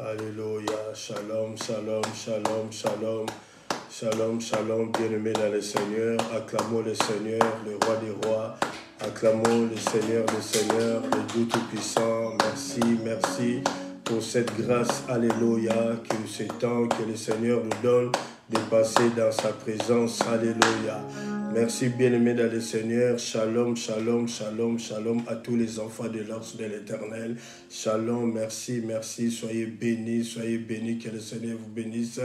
Alléluia. Shalom, shalom, shalom, shalom. Shalom, shalom, bien-aimés dans le Seigneur. Acclamons le Seigneur, le roi des rois. Acclamons le Seigneur, le Dieu Tout-Puissant. Merci, merci pour cette grâce. Alléluia. Que ce temps que le Seigneur nous donne de passer dans sa présence. Alléluia. Merci, bien-aimés dans le Seigneur. Shalom, shalom, shalom, shalom à tous les enfants de l'Anse de l'Éternel. Shalom, merci, merci. Soyez bénis, que le Seigneur vous bénisse.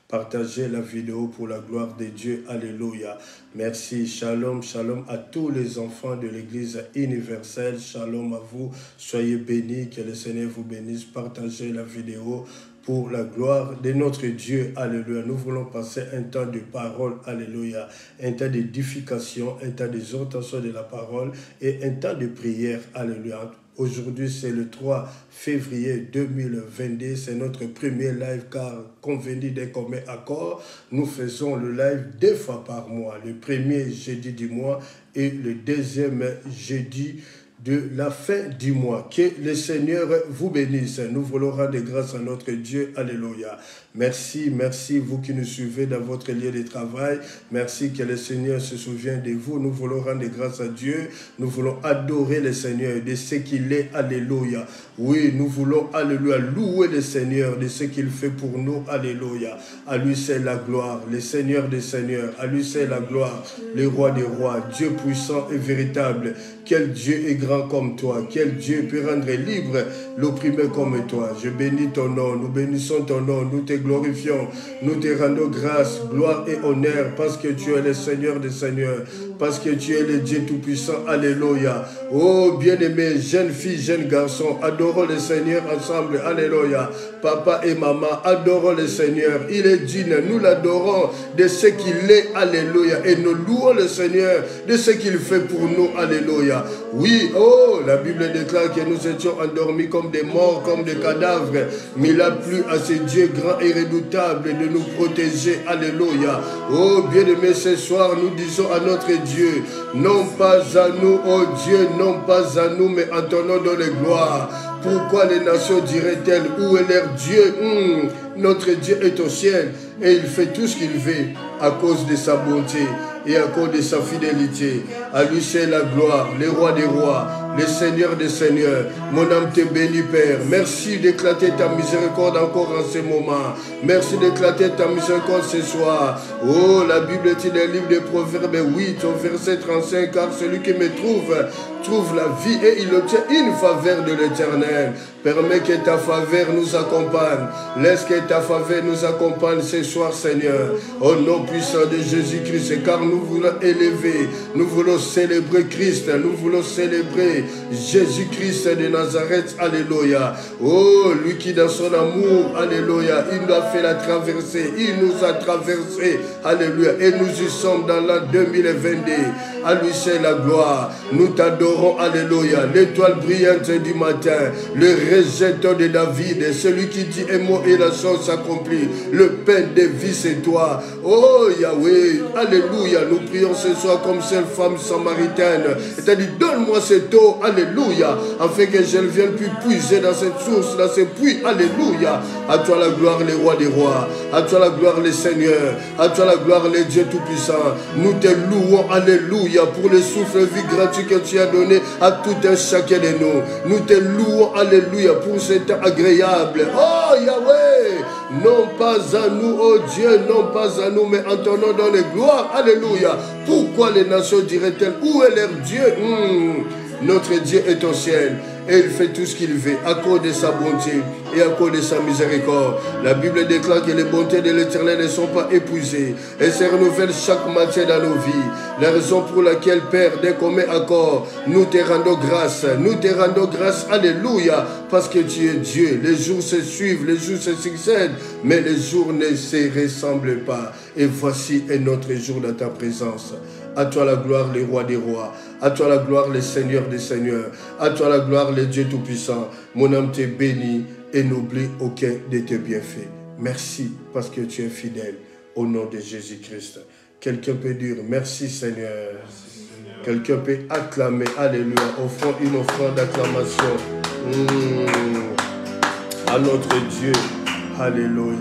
Partagez la vidéo pour la gloire de Dieu. Alléluia. Merci. Shalom, shalom à tous les enfants de l'Église universelle. Shalom à vous. Soyez bénis, que le Seigneur vous bénisse. Partagez la vidéo pour la gloire de notre Dieu. Alléluia. Nous voulons passer un temps de parole. Alléluia. Un temps d'édification, un temps d'exhortation de la parole et un temps de prière. Alléluia. Aujourd'hui, c'est le 3 février 2022. C'est notre premier live car, convenu d'un commun accord, nous faisons le live 2 fois par mois. Le premier jeudi du mois et le deuxième jeudi de la fin du mois. Que le Seigneur vous bénisse. Nous voulons rendre grâce à notre Dieu. Alléluia. Merci, merci vous qui nous suivez dans votre lieu de travail. Merci que le Seigneur se souvienne de vous. Nous voulons rendre grâce à Dieu. Nous voulons adorer le Seigneur de ce qu'il est. Alléluia. Oui, nous voulons, alléluia, louer le Seigneur de ce qu'il fait pour nous. Alléluia. À lui c'est la gloire. Le Seigneur des Seigneurs. À lui c'est la gloire. Le roi des rois. Dieu puissant et véritable. Quel Dieu est grand comme toi. Quel Dieu peut rendre libre l'opprimé comme toi. Je bénis ton nom. Nous bénissons ton nom. Nous te glorifions. Nous te rendons grâce, gloire et honneur parce que tu es le Seigneur des Seigneurs. Parce que tu es le Dieu Tout-Puissant. Alléluia. Oh, bien-aimés, jeunes filles, jeunes garçons, adorons le Seigneur ensemble. Alléluia. Papa et maman, adorons le Seigneur. Il est digne. Nous l'adorons de ce qu'il est. Alléluia. Et nous louons le Seigneur de ce qu'il fait pour nous. Alléluia. Oui, oh, la Bible déclare que nous étions endormis comme des morts, comme des cadavres. Mais il a plu à ce Dieu grand et redoutable de nous protéger. Alléluia. Oh, bien-aimés, ce soir, nous disons à notre Dieu, non pas à nous, oh Dieu, non pas à nous, mais en ton nom de la gloire. Pourquoi les nations diraient-elles, où est leur Dieu? Notre Dieu est au ciel et il fait tout ce qu'il veut à cause de sa bonté et à cause de sa fidélité. À lui c'est la gloire, le roi des rois, le Seigneur des seigneurs. Mon âme te bénit, Père. Merci d'éclater ta miséricorde encore en ce moment. Merci d'éclater ta miséricorde ce soir. Oh, la Bible est dans le livre des Proverbes 8, au verset 35, car celui qui me trouve la vie et il obtient une faveur de l'Éternel. Permets que ta faveur nous accompagne. Laisse que ta faveur nous accompagne ce soir, Seigneur. Au nom puissant de Jésus-Christ, car nous voulons élever, nous voulons célébrer Christ, nous voulons célébrer Jésus-Christ de Nazareth. Alléluia. Oh, lui qui dans son amour, alléluia, il nous a fait la traversée, il nous a traversé, alléluia, et nous y sommes dans l'an 2022. À lui c'est la gloire. Nous t'adorons, alléluia. L'étoile brillante du matin, le réjecteur de David, celui qui dit un mot et la chose s'accomplit. Le pain de vie c'est toi. Oh Yahweh, alléluia. Nous prions ce soir comme cette femme samaritaine. Et t'as dit, donne-moi cette eau, alléluia, afin que je vienne plus puiser dans cette source, dans ce puits, alléluia. À toi la gloire, les rois des rois. À toi la gloire, les seigneurs. À toi la gloire, les dieux tout-puissants. Nous te louons, alléluia, pour le souffle vie gratuit que tu as donné à tout un chacun de nous. Nous te louons, alléluia, pour ce temps agréable. Oh Yahweh, non pas à nous, oh Dieu, non pas à nous, mais en ton nom dans les gloires, alléluia. Pourquoi les nations diraient-elles, où est leur Dieu? Notre Dieu est au ciel et il fait tout ce qu'il veut à cause de sa bonté et à cause de sa miséricorde. La Bible déclare que les bontés de l'Éternel ne sont pas épuisées et se renouvellent chaque matin dans nos vies. La raison pour laquelle, Père, d'un commun accord, nous te rendons grâce, alléluia, parce que tu es Dieu. Les jours se suivent, les jours se succèdent, mais les jours ne se ressemblent pas. Et voici un autre jour dans ta présence. À toi la gloire, les rois des rois. À toi la gloire, les seigneurs des seigneurs. À toi la gloire, les dieux tout-puissants. Mon âme te bénit et n'oublie aucun de tes bienfaits. Merci parce que tu es fidèle. Au nom de Jésus-Christ. Quelqu'un peut dire merci Seigneur. Quelqu'un peut acclamer. Alléluia. Offrons une offrande d'acclamation. à notre Dieu. Alléluia.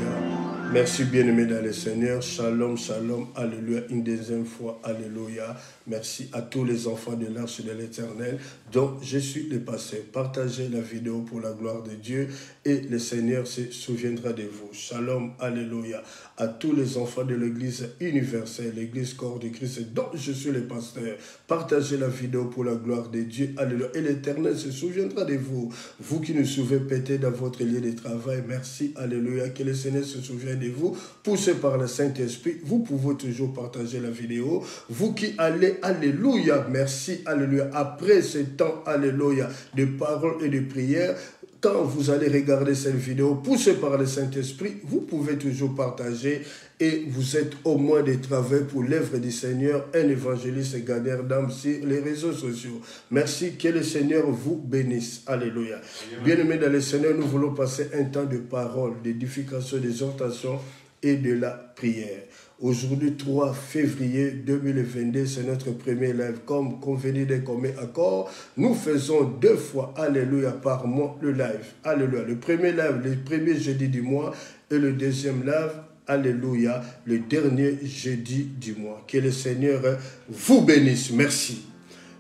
Merci bien-aimés dans le Seigneur. Shalom, shalom, alléluia. Une deuxième fois, alléluia. Merci à tous les enfants de l'Arche de l'Éternel dont je suis le pasteur. Partagez la vidéo pour la gloire de Dieu et le Seigneur se souviendra de vous. Shalom, alléluia. À tous les enfants de l'Église universelle, l'Église corps de Christ dont je suis le pasteur. Partagez la vidéo pour la gloire de Dieu. Alléluia. Et l'Éternel se souviendra de vous. Vous qui nous suivez péter dans votre lieu de travail, merci, alléluia. Que le Seigneur se souvienne de vous. Poussé par le Saint-Esprit, vous pouvez toujours partager la vidéo. Vous qui allez, alléluia, merci, alléluia. Après ce temps, alléluia, de paroles et de prières, quand vous allez regarder cette vidéo, poussée par le Saint-Esprit, vous pouvez toujours partager et vous êtes au moins de travail pour l'œuvre du Seigneur, un évangéliste et gardien d'âme sur les réseaux sociaux. Merci, que le Seigneur vous bénisse. Alléluia. Bien-aimés dans le Seigneur, nous voulons passer un temps de parole, d'édification, d'exhortation et de la prière. Aujourd'hui, 3 février 2022, c'est notre premier live. Comme convenu d'un commun accord, nous faisons 2 fois, alléluia, par mois le live. Alléluia. Le premier live, le premier jeudi du mois et le deuxième live, alléluia, le dernier jeudi du mois. Que le Seigneur vous bénisse. Merci.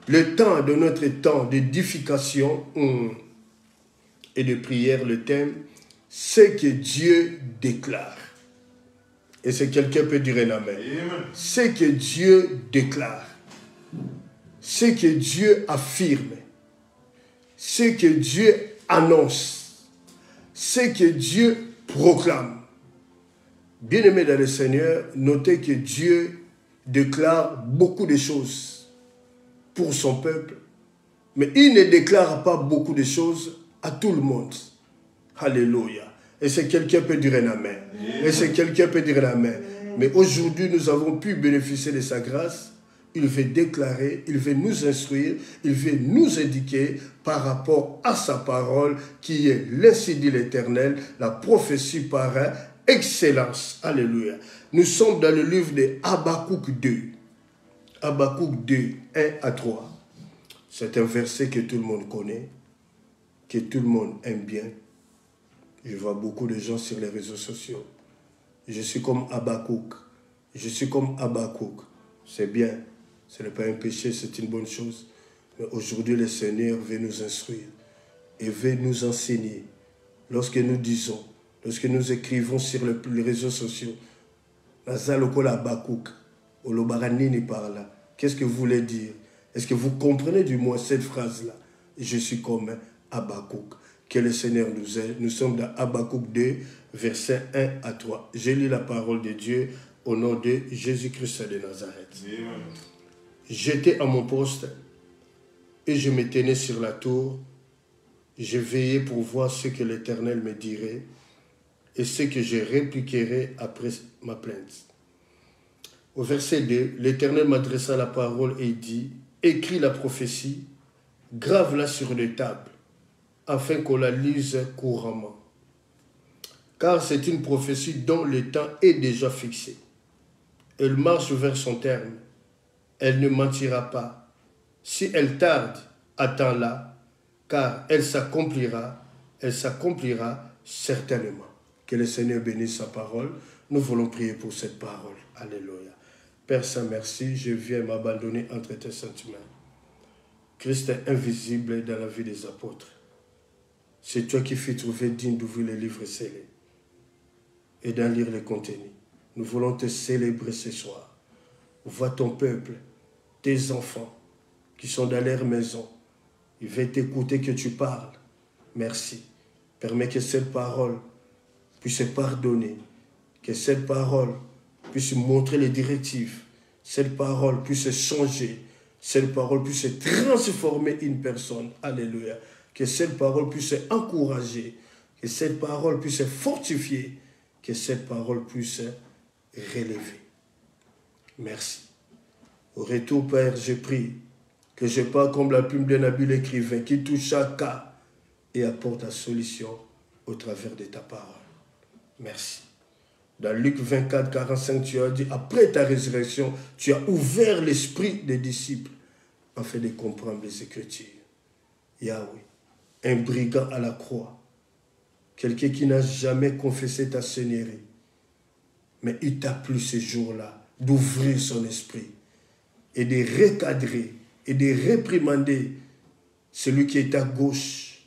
Le temps de notre temps d'édification et de prière, le thème, c'est que Dieu déclare. Et c'est quelqu'un peut dire un amen. C'est que Dieu déclare. C'est que Dieu affirme. C'est que Dieu annonce. C'est que Dieu proclame. Bien-aimés dans le Seigneur, notez que Dieu déclare beaucoup de choses pour son peuple. Mais il ne déclare pas beaucoup de choses à tout le monde. Alléluia. Et c'est quelqu'un peut dire un amen. Et c'est quelqu'un peut dire un amen. Mais aujourd'hui, nous avons pu bénéficier de sa grâce. Il veut déclarer, il veut nous instruire, il veut nous éduquer par rapport à sa parole qui est l'ainsi dit l'Éternel, la prophétie par excellence. Alléluia. Nous sommes dans le livre de Habakkuk 2. Habakkuk 2, 1 à 3. C'est un verset que tout le monde connaît, que tout le monde aime bien. Je vois beaucoup de gens sur les réseaux sociaux. Je suis comme Habakkuk. Je suis comme Habakkuk. C'est bien. Ce n'est pas un péché, c'est une bonne chose. Mais aujourd'hui, le Seigneur veut nous instruire et veut nous enseigner. Lorsque nous disons, lorsque nous écrivons sur les réseaux sociaux, Habakkuk, Olobaranini par là, qu'est-ce que vous voulez dire? Est-ce que vous comprenez du moins cette phrase-là? Je suis comme Habakkuk. Que le Seigneur nous aide. Nous sommes dans Habakkuk 2, versets 1 à 3. Je lis la parole de Dieu au nom de Jésus-Christ de Nazareth. J'étais à mon poste et je me tenais sur la tour. Je veillais pour voir ce que l'Éternel me dirait et ce que je répliquerai après ma plainte. Au verset 2, l'Éternel m'adressa la parole et dit, écris la prophétie, grave-la sur les tables, afin qu'on la lise couramment. Car c'est une prophétie dont le temps est déjà fixé. Elle marche vers son terme. Elle ne mentira pas. Si elle tarde, attends-la, car elle s'accomplira certainement. Que le Seigneur bénisse sa parole. Nous voulons prier pour cette parole. Alléluia. Père Saint, merci, je viens m'abandonner entre tes saintes mains. Christ est invisible dans la vie des apôtres. C'est toi qui fais trouver digne d'ouvrir les livres scellés et d'en lire les contenus. Nous voulons te célébrer ce soir. Vois ton peuple, tes enfants qui sont dans leur maison. Ils veulent t'écouter que tu parles. Merci. Permets que cette parole puisse pardonner, que cette parole puisse montrer les directives, cette parole puisse changer, cette parole puisse transformer une personne. Alléluia. Que cette parole puisse encourager, que cette parole puisse fortifier, que cette parole puisse relever. Merci. Au retour, Père, je prie que je parle comme la plume d'un habile écrivain qui touche chaque cas et apporte la solution au travers de ta parole. Merci. Dans Luc 24, 45, tu as dit, après ta résurrection, tu as ouvert l'esprit des disciples afin de comprendre les Écritures. Yahweh, un brigand à la croix, quelqu'un qui n'a jamais confessé ta seigneurie. Mais il t'a plu ce jour-là d'ouvrir son esprit et de recadrer et de réprimander celui qui est à gauche,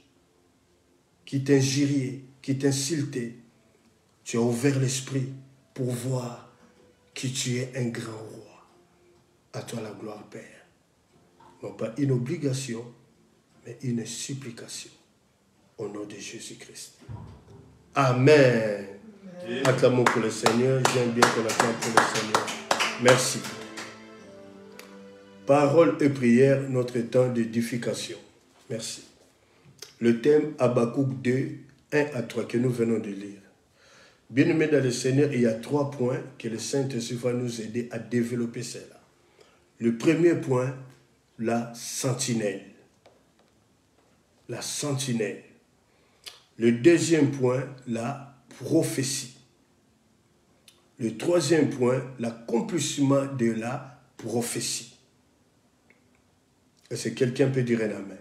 qui t'injuriait, qui t'insultait. Tu as ouvert l'esprit pour voir que tu es un grand roi. À toi la gloire, Père. Non pas une obligation, mais une supplication. Au nom de Jésus-Christ. Amen. Acclamons pour le Seigneur. J'aime bien qu'on acclame pour le Seigneur. Merci. Parole et prière, notre temps d'édification. Merci. Le thème Habakkuk 2, 1 à 3 que nous venons de lire. Bien-aimés dans le Seigneur, il y a 3 points que le Saint-Esprit va nous aider à développer cela. Le premier point, la sentinelle. La sentinelle. Le deuxième point, la prophétie. Le troisième point, l'accomplissement de la prophétie. Est-ce que quelqu'un peut dire un amen?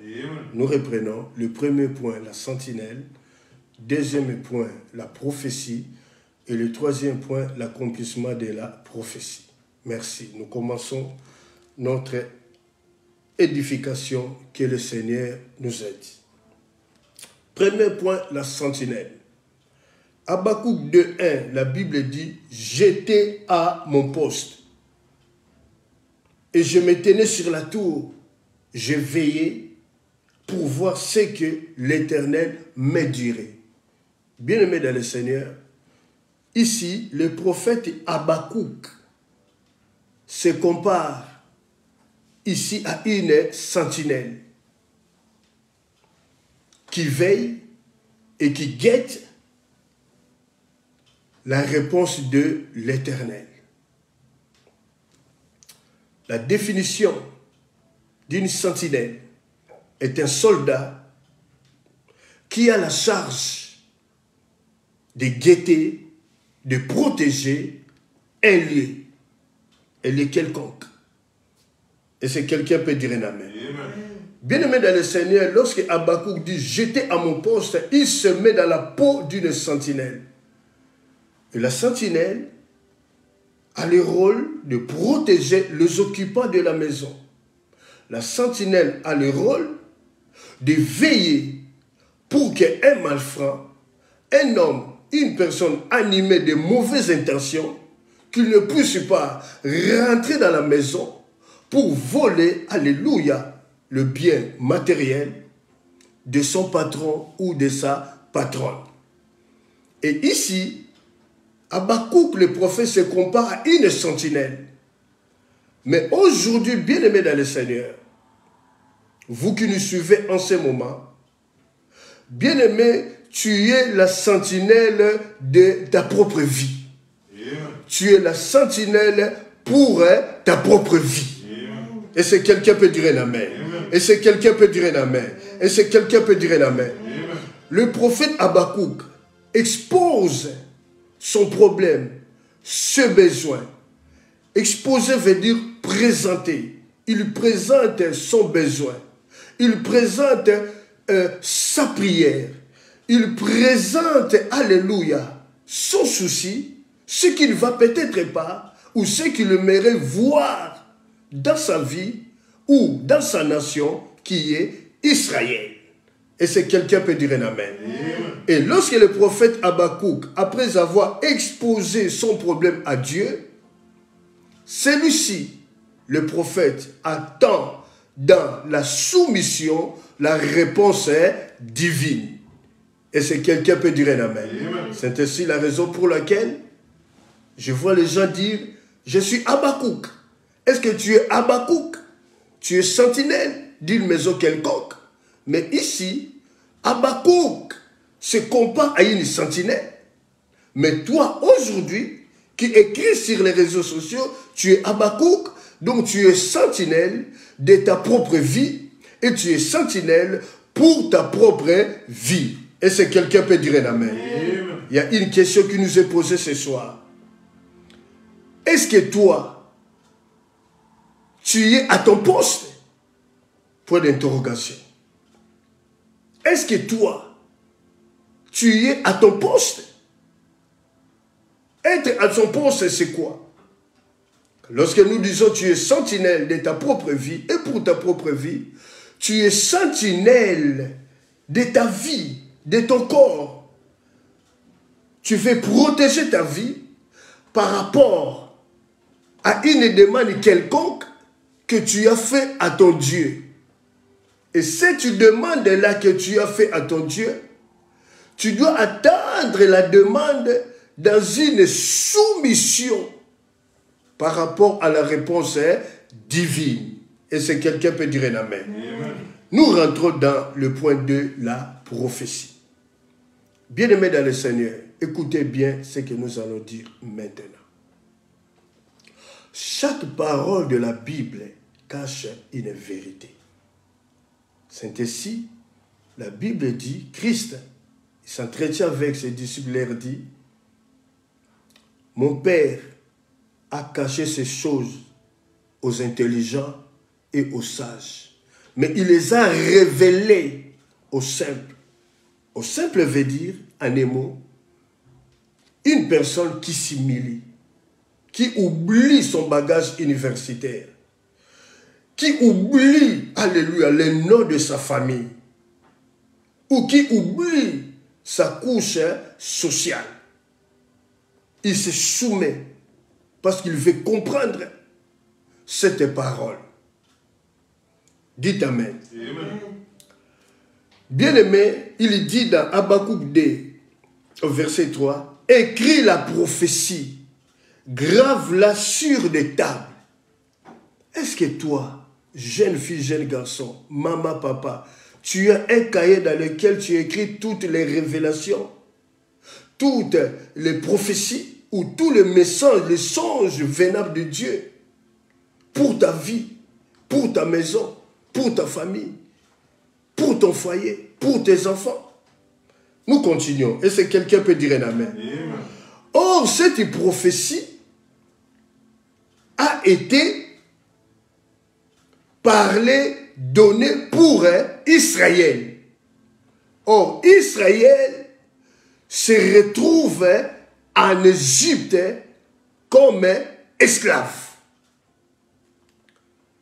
Nous reprenons le premier point, la sentinelle. Deuxième point, la prophétie. Et le troisième point, l'accomplissement de la prophétie. Merci. Nous commençons notre édification. Que le Seigneur nous aide. Premier point, la sentinelle. Habakkuk 2.1, la Bible dit « J'étais à mon poste et je me tenais sur la tour. Je veillais pour voir ce que l'Éternel me dirait. » Bien-aimé dans le Seigneur, ici, le prophète Habakkuk se compare ici à une sentinelle qui veille et qui guette la réponse de l'Éternel. La définition d'une sentinelle est un soldat qui a la charge de guetter, de protéger un lieu, un lieu quelconque. Et c'est quelqu'un peut dire un amen. Bien-aimé dans le Seigneur, lorsque Habakkuk dit « J'étais à mon poste », il se met dans la peau d'une sentinelle. Et la sentinelle a le rôle de protéger les occupants de la maison. La sentinelle a le rôle de veiller pour qu'un malfrat, un homme, une personne animée de mauvaises intentions, qu'il ne puisse pas rentrer dans la maison pour voler, alléluia, le bien matériel de son patron ou de sa patronne. Et ici, Habakkuk, le prophète, se compare à une sentinelle. Mais aujourd'hui, bien-aimés dans le Seigneur, vous qui nous suivez en ce moment, bien-aimé, tu es la sentinelle de ta propre vie. Tu es la sentinelle pour ta propre vie. Et c'est quelqu'un peut dire un amen. Et c'est quelqu'un peut dire un amen. Et c'est quelqu'un peut dire un amen. Le prophète Habakkuk expose son problème, ce besoin. Exposer veut dire présenter. Il présente son besoin. Il présente sa prière. Il présente, alléluia, son souci, ce qu'il ne va peut-être pas, ou ce qu'il aimerait voir dans sa vie, ou dans sa nation, qui est Israël. Et c'est quelqu'un peut dire un amen. Et lorsque le prophète Habakkuk, après avoir exposé son problème à Dieu, celui-ci, le prophète, attend dans la soumission, la réponse est divine. Et c'est quelqu'un peut dire un amen. C'est ainsi la raison pour laquelle je vois les gens dire, je suis Habakkuk. Est-ce que tu es Habakkuk? Tu es sentinelle d'une maison quelconque. Mais ici, Habakkuk se compare à une sentinelle. Mais toi, aujourd'hui, qui écris sur les réseaux sociaux, tu es Habakkuk, donc tu es sentinelle de ta propre vie et tu es sentinelle pour ta propre vie. Et c'est quelqu'un peut dire un amen. Il y a une question qui nous est posée ce soir. Est-ce que toi, tu es à ton poste? Point d'interrogation. Est-ce que toi, tu es à ton poste. Être à son poste, c'est quoi? Lorsque nous disons tu es sentinelle de ta propre vie, et pour ta propre vie, tu es sentinelle de ta vie, de ton corps. Tu veux protéger ta vie par rapport à une demande quelconque que tu as fait à ton Dieu. Et cette demande-là que tu as fait à ton Dieu, tu dois attendre la demande dans une soumission par rapport à la réponse divine. Et c'est quelqu'un peut dire un amen. Amen. Nous rentrons dans le point de la prophétie. Bien-aimés dans le Seigneur, écoutez bien ce que nous allons dire maintenant. Chaque parole de la Bible cache une vérité. C'est ainsi, la Bible dit, Christ, il s'entretient avec ses disciples, leur dit, mon Père a caché ces choses aux intelligents et aux sages, mais il les a révélées aux simples. Aux simples veut dire, en un mot, une personne qui s'humilie, qui oublie son bagage universitaire, qui oublie, alléluia, le nom de sa famille, ou qui oublie sa couche sociale. Il se soumet parce qu'il veut comprendre cette parole. Dites Amen. Amen. Bien-aimé, il dit dans Habakkuk 2, au verset 3, écris la prophétie, grave-la sur des tables. Est-ce que toi, jeune fille, jeune garçon, maman, papa, tu as un cahier dans lequel tu écris toutes les révélations, toutes les prophéties ou tous les messages, les songes venables de Dieu pour ta vie, pour ta maison, pour ta famille, pour ton foyer, pour tes enfants? Nous continuons. Et c'est quelqu'un peut dire un amen. Amen. Or, cette prophétie a été parlée, donnée pour Israël. Or, Israël se retrouve en Égypte comme esclave.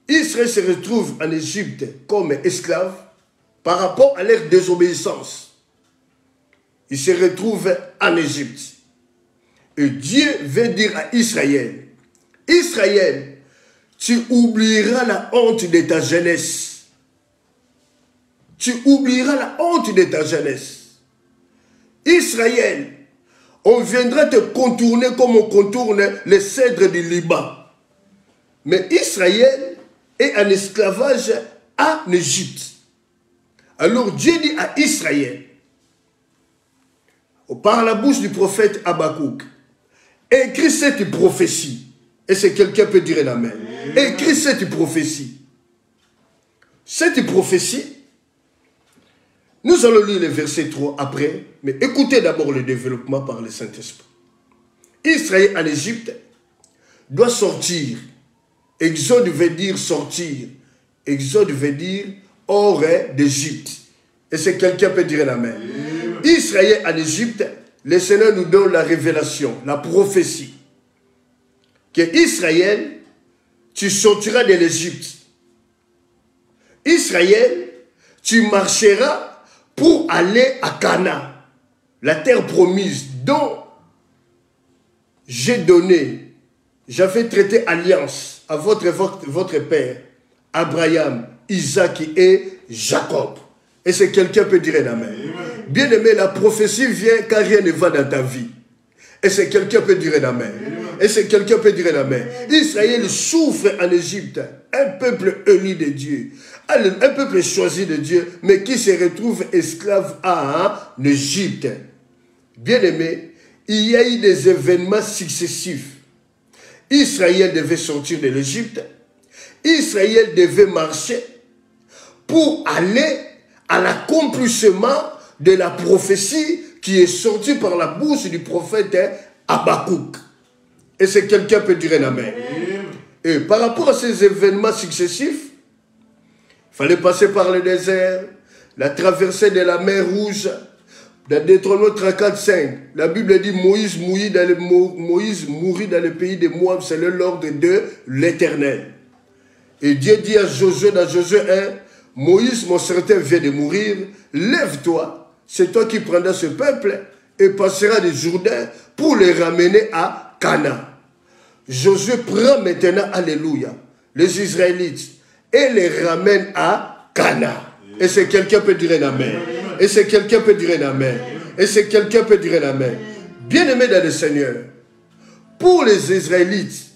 Israël se retrouve en Égypte comme esclave par rapport à leur désobéissance. Il se retrouve en Égypte. Et Dieu veut dire à Israël, Israël, tu oublieras la honte de ta jeunesse. Tu oublieras la honte de ta jeunesse. Israël, on viendra te contourner comme on contourne les cèdres du Liban. Mais Israël est en esclavage en Égypte. Alors Dieu dit à Israël, par la bouche du prophète Habakkuk, écris cette prophétie. Et c'est quelqu'un peut dire l'amen. Écris cette prophétie. Cette prophétie, nous allons lire le verset 3 après, mais écoutez d'abord le développement par le Saint-Esprit. Israël en Égypte doit sortir. Exode veut dire sortir. Exode veut dire hors d'Égypte. Et c'est quelqu'un peut dire l'amen. Israël en Égypte, le Seigneur nous donne la révélation, la prophétie. Que Israël, tu sortiras de l'Égypte. Israël, tu marcheras pour aller à Canaan, la terre promise dont j'ai donné, j'avais traité alliance à votre père, Abraham, Isaac et Jacob. Et c'est quelqu'un peut dire un amen. Bien aimé, la prophétie vient quand rien ne va dans ta vie. Et c'est quelqu'un peut dire un amen. Et c'est quelqu'un peut dire un amen. Israël souffre en Égypte, un peuple élu de Dieu, un peuple choisi de Dieu, mais qui se retrouve esclave en Égypte. Bien aimé, il y a eu des événements successifs. Israël devait sortir de l'Égypte. Israël devait marcher pour aller à l'accomplissement de la prophétie qui est sortie par la bouche du prophète Habakkuk. Et c'est quelqu'un peut dire un amen. Et par rapport à ces événements successifs, il fallait passer par le désert, la traversée de la mer Rouge, Dans Deutéronome 34:5, la Bible dit Moïse mourit dans le pays de Moab, c'est l'ordre de l'Éternel. Et Dieu dit à Josué, dans Josué 1, Moïse, mon serviteur, vient de mourir, lève-toi, c'est toi qui prendras ce peuple et passeras des Jourdains pour les ramener à Canaan. Josué prend maintenant, alléluia, les Israélites et les ramène à Canaan. Et c'est quelqu'un peut dire un amen. Et c'est quelqu'un peut dire un amen. Et c'est quelqu'un peut dire un amen. Bien-aimé dans le Seigneur, pour les Israélites,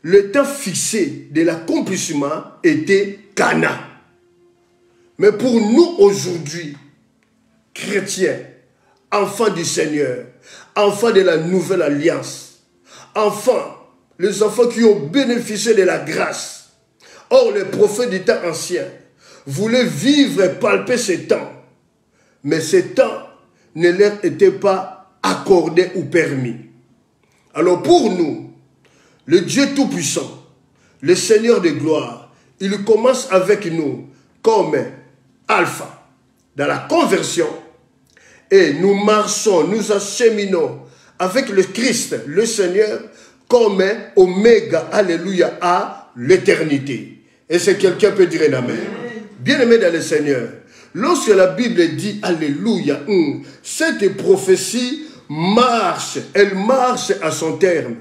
le temps fixé de l'accomplissement était Canaan. Mais pour nous aujourd'hui, chrétiens, enfants du Seigneur, enfants de la nouvelle alliance, enfants, les enfants qui ont bénéficié de la grâce. Or, les prophètes du temps ancien voulaient vivre et palper ces temps. Mais ces temps ne leur étaient pas accordés ou permis. Alors pour nous, le Dieu Tout-Puissant, le Seigneur de gloire, il commence avec nous comme alpha dans la conversion et nous marchons, nous acheminons avec le Christ, le Seigneur, comme oméga, alléluia, à l'éternité. Et c'est quelqu'un peut dire un amen. Bien-aimé dans le Seigneur, lorsque la Bible dit alléluia, cette prophétie marche, elle marche à son terme.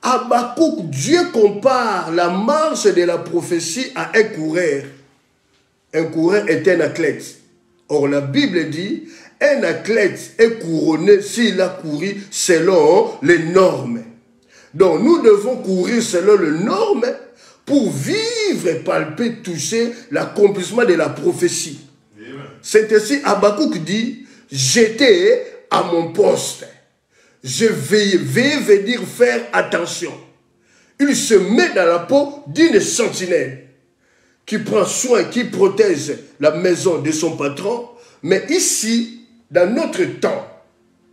Habakkuk, Dieu compare la marche de la prophétie à un coureur. Un coureur est un athlète. Or, la Bible dit, un athlète est couronné s'il a couru selon les normes. Donc, nous devons courir selon les normes pour vivre, palper, toucher l'accomplissement de la prophétie. C'est ainsi, Habakkuk dit, j'étais à mon poste. Je veille dire faire attention. Il se met dans la peau d'une sentinelle qui prend soin, qui protège la maison de son patron. Mais ici, dans notre temps,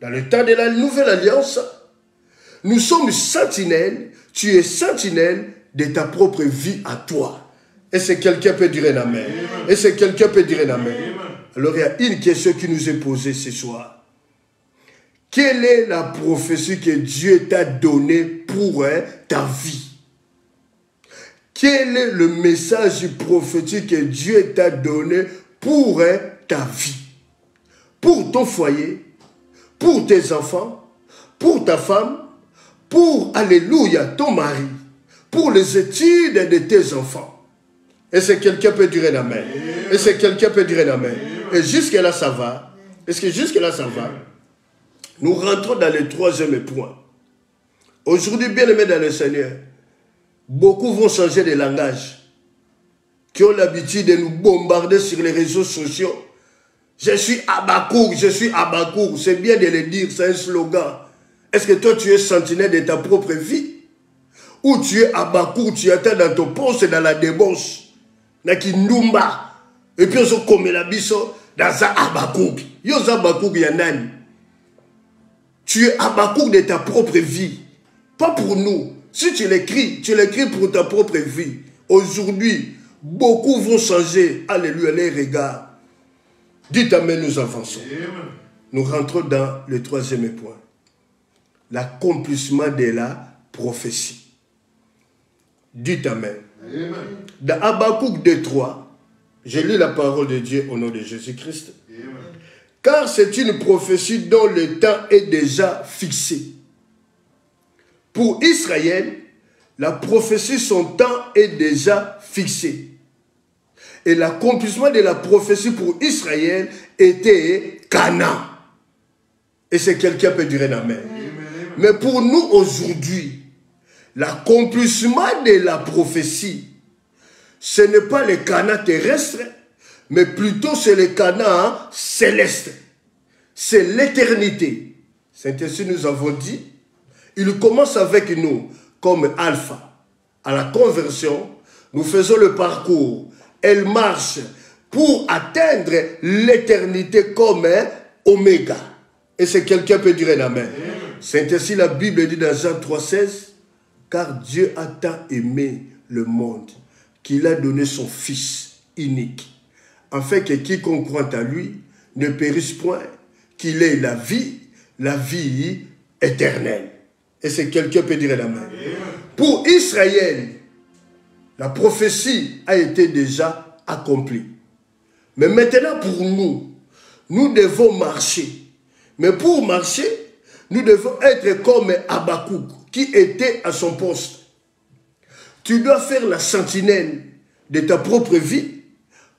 dans le temps de la nouvelle alliance, nous sommes sentinelles, tu es sentinelle de ta propre vie à toi. Et c'est quelqu'un peut dire un amen. Et c'est quelqu'un peut dire un amen. Alors il y a une question qui nous est posée ce soir. Quelle est la prophétie que Dieu t'a donnée pour ta vie? Quel est le message prophétique que Dieu t'a donné pour ta vie? Pour ton foyer, pour tes enfants, pour ta femme, pour, alléluia, ton mari, pour les études de tes enfants. Et c'est quelqu'un peut dire un amen. Et c'est quelqu'un peut dire un amen. Et jusque là ça va. Est-ce que jusque là ça va? Nous rentrons dans le troisième point. Aujourd'hui, bien-aimés dans le Seigneur, beaucoup vont changer de langage, qui ont l'habitude de nous bombarder sur les réseaux sociaux. Je suis Habakkuk, je suis Habakkuk. C'est bien de le dire, c'est un slogan. Est-ce que toi, tu es sentinelle de ta propre vie? Ou tu es Habakkuk, tu attends dans ton poste, dans la débauche, dans Kindumba, et puis on se commet la biso dans un Habakkuk. Yo Habakkuk yanani. Tu es Habakkuk de ta propre vie. Pas pour nous. Si tu l'écris pour ta propre vie. Aujourd'hui, beaucoup vont changer, alléluia, les regards. Dites amen, nous avançons. Nous rentrons dans le troisième point. L'accomplissement de la prophétie. Dites amen. Amen. Dans Habakkuk 2:3, je lis la parole de Dieu au nom de Jésus-Christ. Car c'est une prophétie dont le temps est déjà fixé. Pour Israël, la prophétie, son temps est déjà fixé. Et l'accomplissement de la prophétie pour Israël était Canaan. Et c'est quelqu'un peut dire un amen. Mais pour nous aujourd'hui, l'accomplissement de la prophétie, ce n'est pas le Canaan terrestre, mais plutôt c'est le Canaan céleste. C'est l'éternité. C'est ainsi nous avons dit. Il commence avec nous comme alpha. À la conversion, nous faisons le parcours. Elle marche pour atteindre l'éternité comme oméga. Et c'est quelqu'un peut dire un amen. C'est ainsi la Bible dit dans Jean 3,16, car Dieu a tant aimé le monde qu'il a donné son Fils unique, afin que quiconque croit à lui ne périsse point, qu'il est la vie éternelle. Et c'est quelqu'un peut dire l'amen. Pour Israël, la prophétie a été déjà accomplie. Mais maintenant pour nous, nous devons marcher. Mais pour marcher, nous devons être comme Habakkuk, qui était à son poste. Tu dois faire la sentinelle de ta propre vie,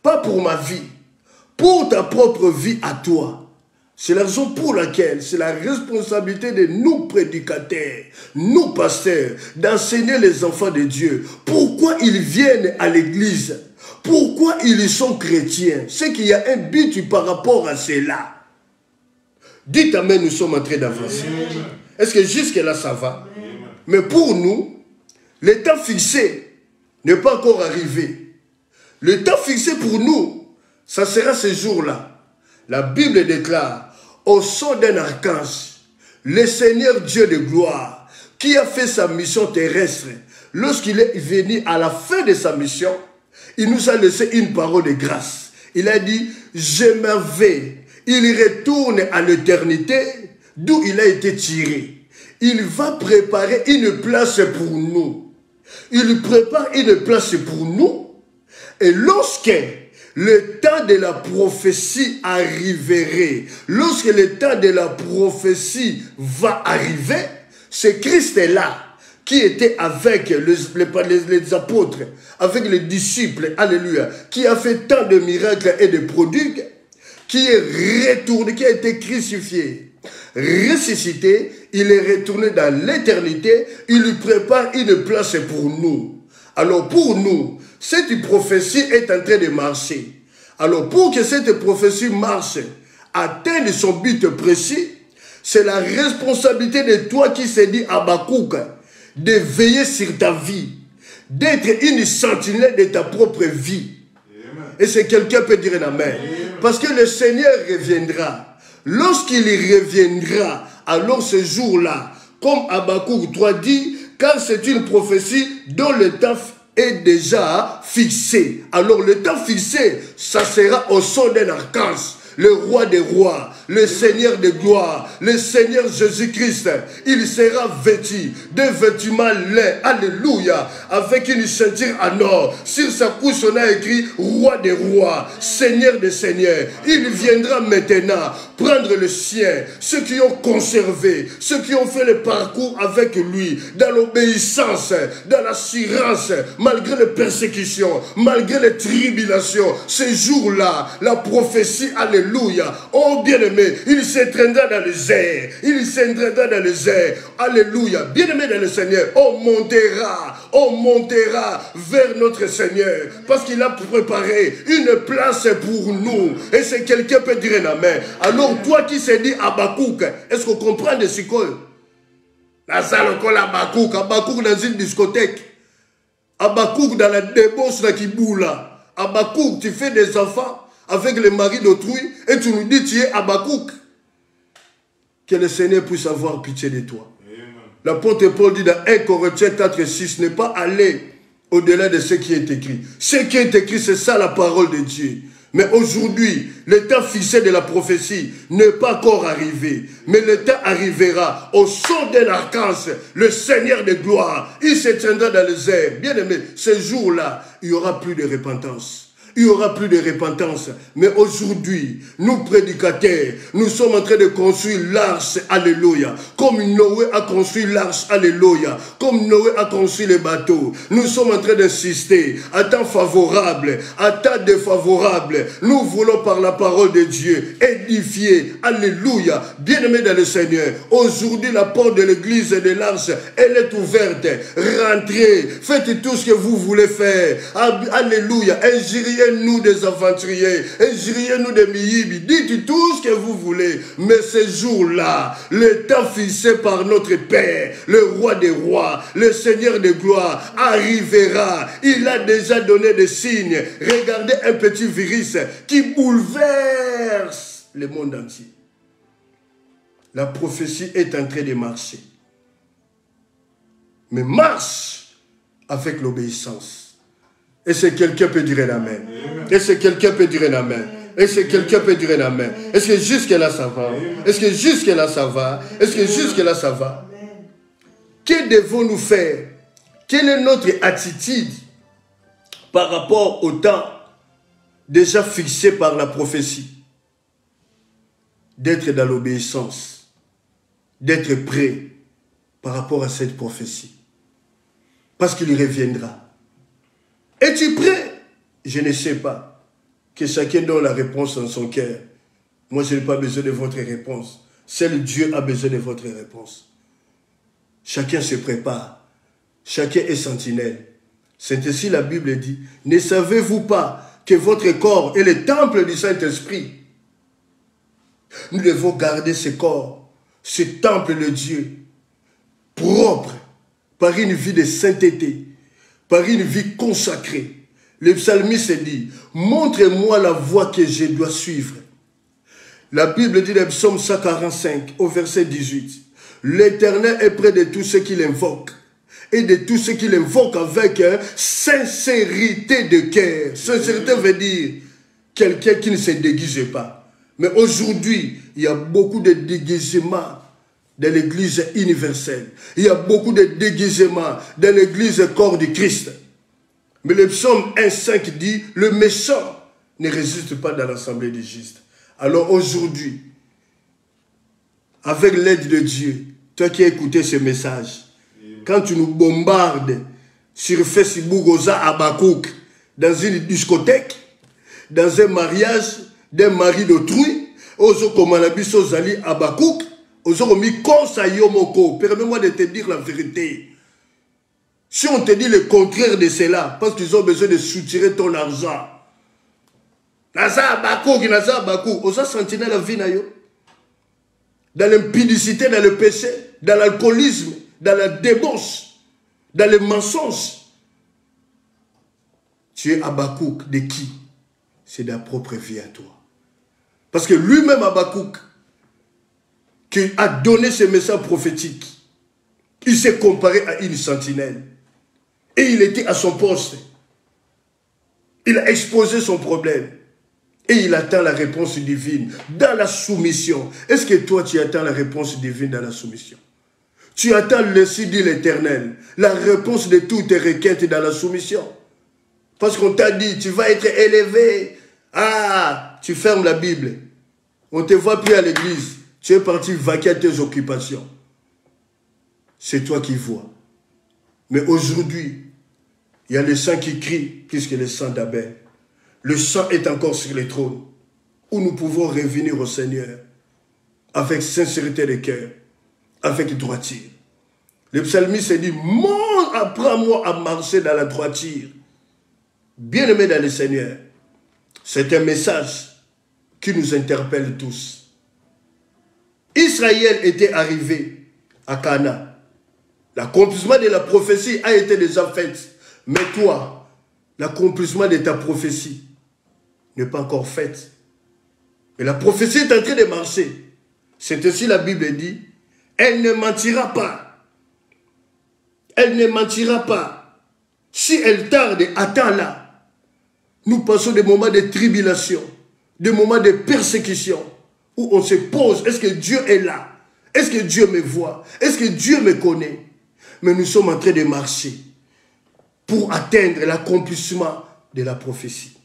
pas pour ma vie, pour ta propre vie à toi. C'est la raison pour laquelle c'est la responsabilité de nous prédicateurs, nous pasteurs, d'enseigner les enfants de Dieu. Pourquoi ils viennent à l'église? Pourquoi ils sont chrétiens? C'est qu'il y a un but par rapport à cela. Dites amen, nous sommes en train d'avancer. Est-ce que jusque-là ça va? Mais pour nous, le temps fixé n'est pas encore arrivé. Le temps fixé pour nous, ça sera ce jour-là. La Bible déclare, au son d'un archange, le Seigneur Dieu de gloire, qui a fait sa mission terrestre, lorsqu'il est venu à la fin de sa mission, il nous a laissé une parole de grâce. Il a dit, je m'en vais. Il retourne à l'éternité d'où il a été tiré. Il va préparer une place pour nous. Il prépare une place pour nous. Et lorsque le temps de la prophétie arriverait, lorsque le temps de la prophétie va arriver, c'est Christ-là qui était avec les apôtres, avec les disciples, alléluia, qui a fait tant de miracles et de prodigues, qui est retourné, qui a été crucifié, ressuscité, il est retourné dans l'éternité, il lui prépare une place pour nous. Alors pour nous, cette prophétie est en train de marcher. Alors pour que cette prophétie marche, atteigne son but précis, c'est la responsabilité de toi qui s'est dit Habakkuk, de veiller sur ta vie, d'être une sentinelle de ta propre vie. Amen. Et c'est quelqu'un peut dire un amen. Amen. Parce que le Seigneur reviendra. Lorsqu'il reviendra, alors ce jour-là, comme Habakkuk 3 dit, car c'est une prophétie dont le temps est déjà fixé. Alors le temps fixé, ça sera au son d'un archange, le roi des rois, le Seigneur de gloire, le Seigneur Jésus-Christ. Il sera vêtu de vêtements laids, alléluia, avec une ceinture en or. Sur sa couche, on a écrit roi des rois, Seigneur des seigneurs. Il viendra maintenant prendre le sien, ceux qui ont conservé, ceux qui ont fait le parcours avec lui, dans l'obéissance, dans l'assurance, malgré les persécutions, malgré les tribulations. Ce jour-là, la prophétie, alléluia, oh bien-aimé, il s'étreindra dans les airs, il s'étreindra dans les airs, alléluia, bien-aimé dans le Seigneur, on montera vers notre Seigneur, parce qu'il a préparé une place pour nous, et c'est quelqu'un peut dire un amen. Alors toi qui s'est dit Habakkuk, est-ce qu'on comprend de ce que la salle qu'on Habakkuk dans une discothèque, Habakkuk dans la débauche de Kiboula, Habakkuk tu fais des enfants avec le mari d'autrui et tu nous dis tu es Habakkuk. Que le Seigneur puisse avoir pitié de toi. L'apôtre Paul dit dans 1 Corinthiens 4:6, n'est pas aller au-delà de ce qui est écrit. Ce qui est écrit, c'est ça la parole de Dieu. Mais aujourd'hui, le temps fixé de la prophétie n'est pas encore arrivé. Mais le temps arrivera au son d'un archange, le Seigneur de gloire. Il se tiendra dans les airs. Bien aimé, ce jour-là, il n'y aura plus de repentance. Il n'y aura plus de repentance. Mais aujourd'hui, nous prédicateurs, nous sommes en train de construire l'arche, alléluia. Comme Noé a construit l'arche, alléluia. Comme Noé a construit les bateaux. Nous sommes en train d'insister à temps favorable, à temps défavorable. Nous voulons par la parole de Dieu édifier, alléluia. Bien-aimés dans le Seigneur, aujourd'hui la porte de l'église de l'arche, elle est ouverte. Rentrez, faites tout ce que vous voulez faire. Alléluia. Injuriez-nous des aventuriers, injuriez-nous des miyibi, dites tout ce que vous voulez. Mais ce jour-là, le temps fixé par notre Père, le roi des rois, le Seigneur de gloire, arrivera. Il a déjà donné des signes. Regardez un petit virus qui bouleverse le monde entier. La prophétie est en train de marcher. Mais marche avec l'obéissance. Et c'est quelqu'un peut dire un amen. Et c'est quelqu'un peut dire un amen. Est-ce que quelqu'un peut dire un amen? Est-ce que jusque-là ça va? Est-ce que jusque-là ça va? Est-ce que jusque-là ça va? Que devons-nous faire? Quelle est notre attitude par rapport au temps déjà fixé par la prophétie? D'être dans l'obéissance, d'être prêt par rapport à cette prophétie. Parce qu'il reviendra. Es-tu prêt? Je ne sais pas. Que chacun donne la réponse dans son cœur. Moi, je n'ai pas besoin de votre réponse. Seul Dieu a besoin de votre réponse. Chacun se prépare. Chacun est sentinelle. C'est ainsi la Bible dit. Ne savez-vous pas que votre corps est le temple du Saint-Esprit? Nous devons garder ce corps, ce temple de Dieu, propre, par une vie de sainteté, par une vie consacrée. Le psalmiste dit, montre-moi la voie que je dois suivre. La Bible dit dans le psaume 145, au verset 18, l'Éternel est près de tous ceux qui l'invoquent, et de tous ceux qui l'invoquent avec sincérité de cœur. Sincérité veut dire quelqu'un qui ne se déguise pas. Mais aujourd'hui, il y a beaucoup de déguisements dans l'église universelle. Il y a beaucoup de déguisements dans l'église corps du Christ. Mais le psaume 1,5 dit, le méchant ne résiste pas dans l'assemblée des justes. Alors aujourd'hui, avec l'aide de Dieu, toi qui as écouté ce message, quand tu nous bombardes sur Facebook, Oza Habakkuk, dans une discothèque, dans un mariage d'un mari d'autrui, Ozo Komanabiso Zali Habakkuk, Ozo Komi Konsa Yomoko, permets-moi de te dire la vérité. Si on te dit le contraire de cela, parce qu'ils ont besoin de soutirer ton argent, Naza Habakkuk, Naza Habakkuk, Oza sentinelle la vie na yo. Dans l'impudicité, dans le péché, dans l'alcoolisme, dans la débauche, dans les mensonges. Tu es Habakkuk de qui? C'est de la propre vie à toi. Parce que lui-même Habakkuk, qui a donné ce message prophétique, il s'est comparé à une sentinelle. Et il était à son poste. Il a exposé son problème. Et il attend la réponse divine dans la soumission. Est-ce que toi, tu attends la réponse divine dans la soumission? Tu attends le dit l'Éternel, la réponse de toutes tes requêtes dans la soumission. Parce qu'on t'a dit, tu vas être élevé. Ah, tu fermes la Bible. On ne te voit plus à l'église. Tu es parti vaquer à tes occupations. C'est toi qui vois. Mais aujourd'hui, il y a le sang qui crie plus que le sang d'Abel. Le sang est encore sur le trône, où nous pouvons revenir au Seigneur avec sincérité de cœur, avec droiture. Le psalmiste dit, apprends-moi à marcher dans la droiture. Bien-aimé dans le Seigneur, c'est un message qui nous interpelle tous. Israël était arrivé à Canaan. L'accomplissement de la prophétie a été déjà fait. Mais toi, l'accomplissement de ta prophétie n'est pas encore fait. Mais la prophétie est en train de marcher. C'est ainsi la Bible dit, elle ne mentira pas. Elle ne mentira pas. Si elle tarde, attends-la. Nous passons des moments de tribulation, des moments de persécution, où on se pose, est-ce que Dieu est là? Est-ce que Dieu me voit? Est-ce que Dieu me connaît? Mais nous sommes en train de marcher pour atteindre l'accomplissement de la prophétie.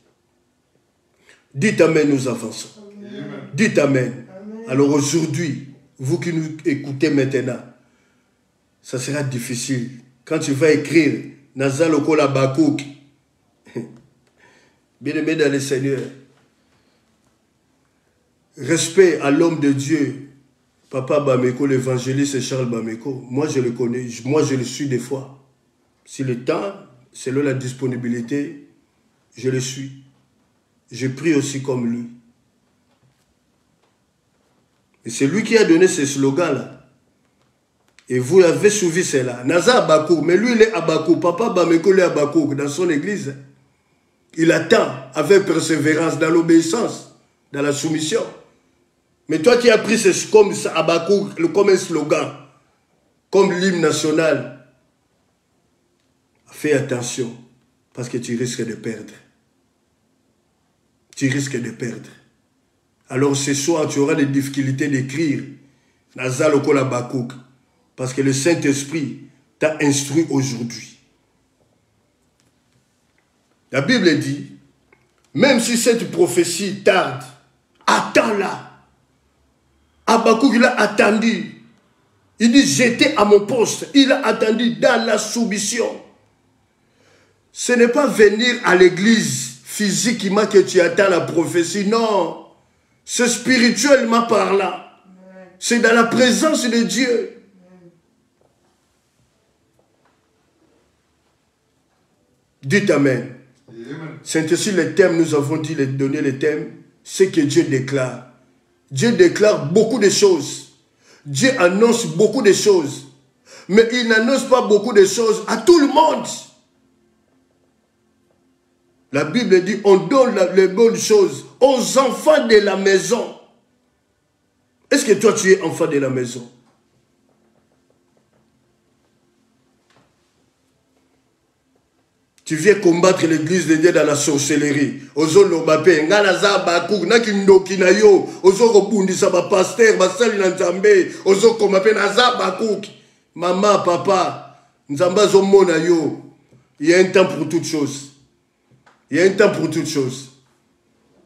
Dites Amen, nous avançons. Amen. Dites Amen. Amen. Alors aujourd'hui, vous qui nous écoutez maintenant, ça sera difficile. Quand tu vas écrire Nazaloko Habakkuk, bien-aimé dans le Seigneur, respect à l'homme de Dieu, Papa Bameko, l'évangéliste Charles Bameko, moi je le connais, moi je le suis des fois. Si le temps, selon la disponibilité, je le suis. Je prie aussi comme lui. Et c'est lui qui a donné ce slogan-là. Et vous avez suivi cela. Naza Habakkuk, mais lui il est Habakkuk. Papa Bameko il est Habakkuk dans son église. Il attend avec persévérance dans l'obéissance, dans la soumission. Mais toi qui as pris ce comme Habakkuk, comme un slogan, comme l'hymne national, fais attention parce que tu risques de perdre. Tu risques de perdre. Alors ce soir, tu auras des difficultés d'écrire. Nazal Okola Bakouk. Parce que le Saint-Esprit t'a instruit aujourd'hui. La Bible dit, même si cette prophétie tarde, attends-la. Habakkuk, il a attendu. Il dit, j'étais à mon poste. Il a attendu dans la soumission. Ce n'est pas venir à l'église physiquement que tu attends la prophétie. Non. C'est spirituellement parlant. C'est dans la présence de Dieu. Dites Amen. C'est ainsi les thèmes, nous avons dit, donner les thèmes. C'est que Dieu déclare. Dieu déclare beaucoup de choses. Dieu annonce beaucoup de choses. Mais il n'annonce pas beaucoup de choses à tout le monde. La Bible dit, on donne les bonnes choses aux enfants de la maison. Est-ce que toi, tu es enfant de la maison? Tu viens combattre l'église de Dieu dans la sorcellerie. Ozo lobape, nganaza bakouk, nakindoki na yo, ozo robundisa ba pasteur, ba sali na nzambe, ozo komape naza bakouk. Maman, papa, nzamba zo mona yo. Il y a un temps pour toutes choses. Il y a un temps pour toutes choses.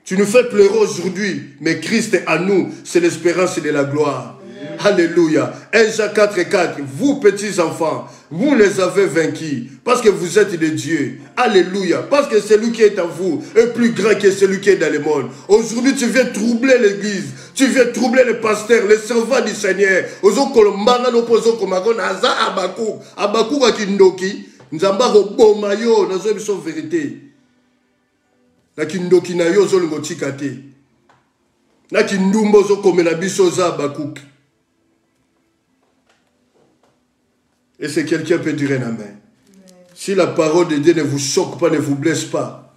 Tu nous fais pleurer aujourd'hui, mais Christ est à nous, c'est l'espérance de la gloire. Alléluia. 1 Jean 4:4. Vous, petits enfants, vous les avez vaincus parce que vous êtes de Dieu. Alléluia. Parce que celui qui est en vous est plus grand que celui qui est dans le monde. Aujourd'hui, tu viens troubler l'église. Tu viens troubler les pasteurs, les servants du Seigneur. Habakkuk akindoki. Nzamba roboma yo. Nazo biso vérité. Nakindoki na yo zolongo tikate. Nakindumbo zo komela biso za Habakkuk. Et si quelqu'un peut dire un amen. Si la parole de Dieu ne vous choque pas, ne vous blesse pas,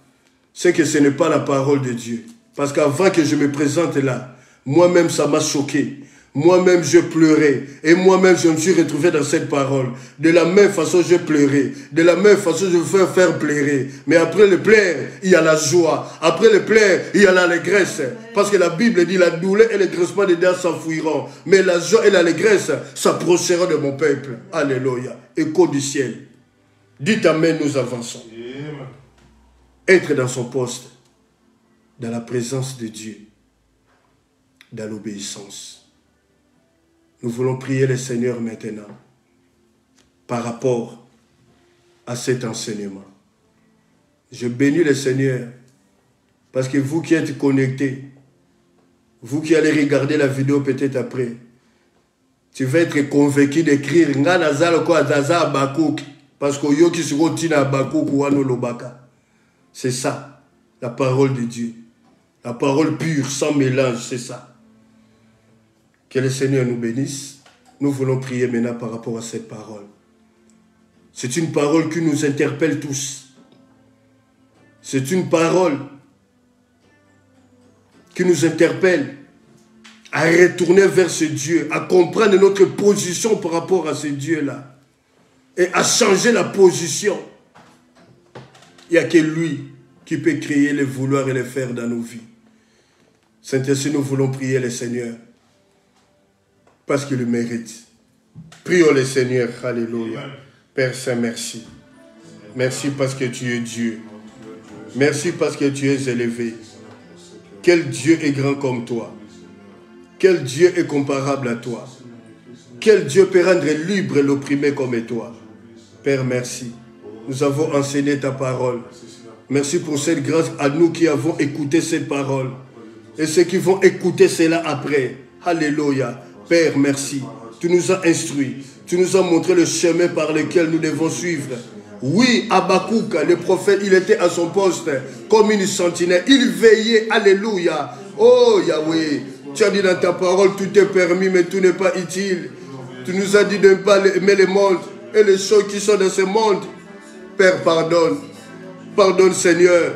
c'est que ce n'est pas la parole de Dieu. Parce qu'avant que je me présente là, moi-même ça m'a choqué. Moi-même je pleurais. Et moi-même je me suis retrouvé dans cette parole. De la même façon je pleurais. De la même façon je veux faire pleurer. Mais après le pleurs, il y a la joie. Après le pleurs, il y a l'allégresse. Parce que la Bible dit la douleur et le graissement des dents s'enfuiront. Mais la joie et l'allégresse s'approcheront de mon peuple. Alléluia. Écho du ciel. Dites amen, nous avançons. Être dans son poste, dans la présence de Dieu, dans l'obéissance. Nous voulons prier le Seigneur maintenant par rapport à cet enseignement. Je bénis le Seigneur parce que vous qui êtes connectés, vous qui allez regarder la vidéo peut-être après, tu vas être convaincu d'écrire parce que c'est ça, la parole de Dieu. La parole pure, sans mélange, c'est ça. Que le Seigneur nous bénisse. Nous voulons prier maintenant par rapport à cette parole. C'est une parole qui nous interpelle tous. C'est une parole qui nous interpelle à retourner vers ce Dieu, à comprendre notre position par rapport à ce Dieu-là et à changer la position. Il n'y a que lui qui peut créer les vouloir et les faire dans nos vies. Saint-Esprit, nous voulons prier le Seigneur parce qu'il le mérite. Prions le Seigneur. Alléluia. Père Saint, merci. Merci parce que tu es Dieu. Merci parce que tu es élevé. Quel Dieu est grand comme toi? Quel Dieu est comparable à toi? Quel Dieu peut rendre libre l'opprimé comme toi? Père, merci. Nous avons enseigné ta parole. Merci pour cette grâce à nous qui avons écouté cette parole. Et ceux qui vont écouter cela après. Alléluia. Père, merci. Tu nous as instruits. Tu nous as montré le chemin par lequel nous devons suivre. Oui, Habakkuk, le prophète, il était à son poste comme une sentinelle. Il veillait. Alléluia. Oh Yahweh, tu as dit dans ta parole, tout est permis, mais tout n'est pas utile. Tu nous as dit de ne pas aimer le monde et les choses qui sont dans ce monde. Père, pardonne. Pardonne, Seigneur.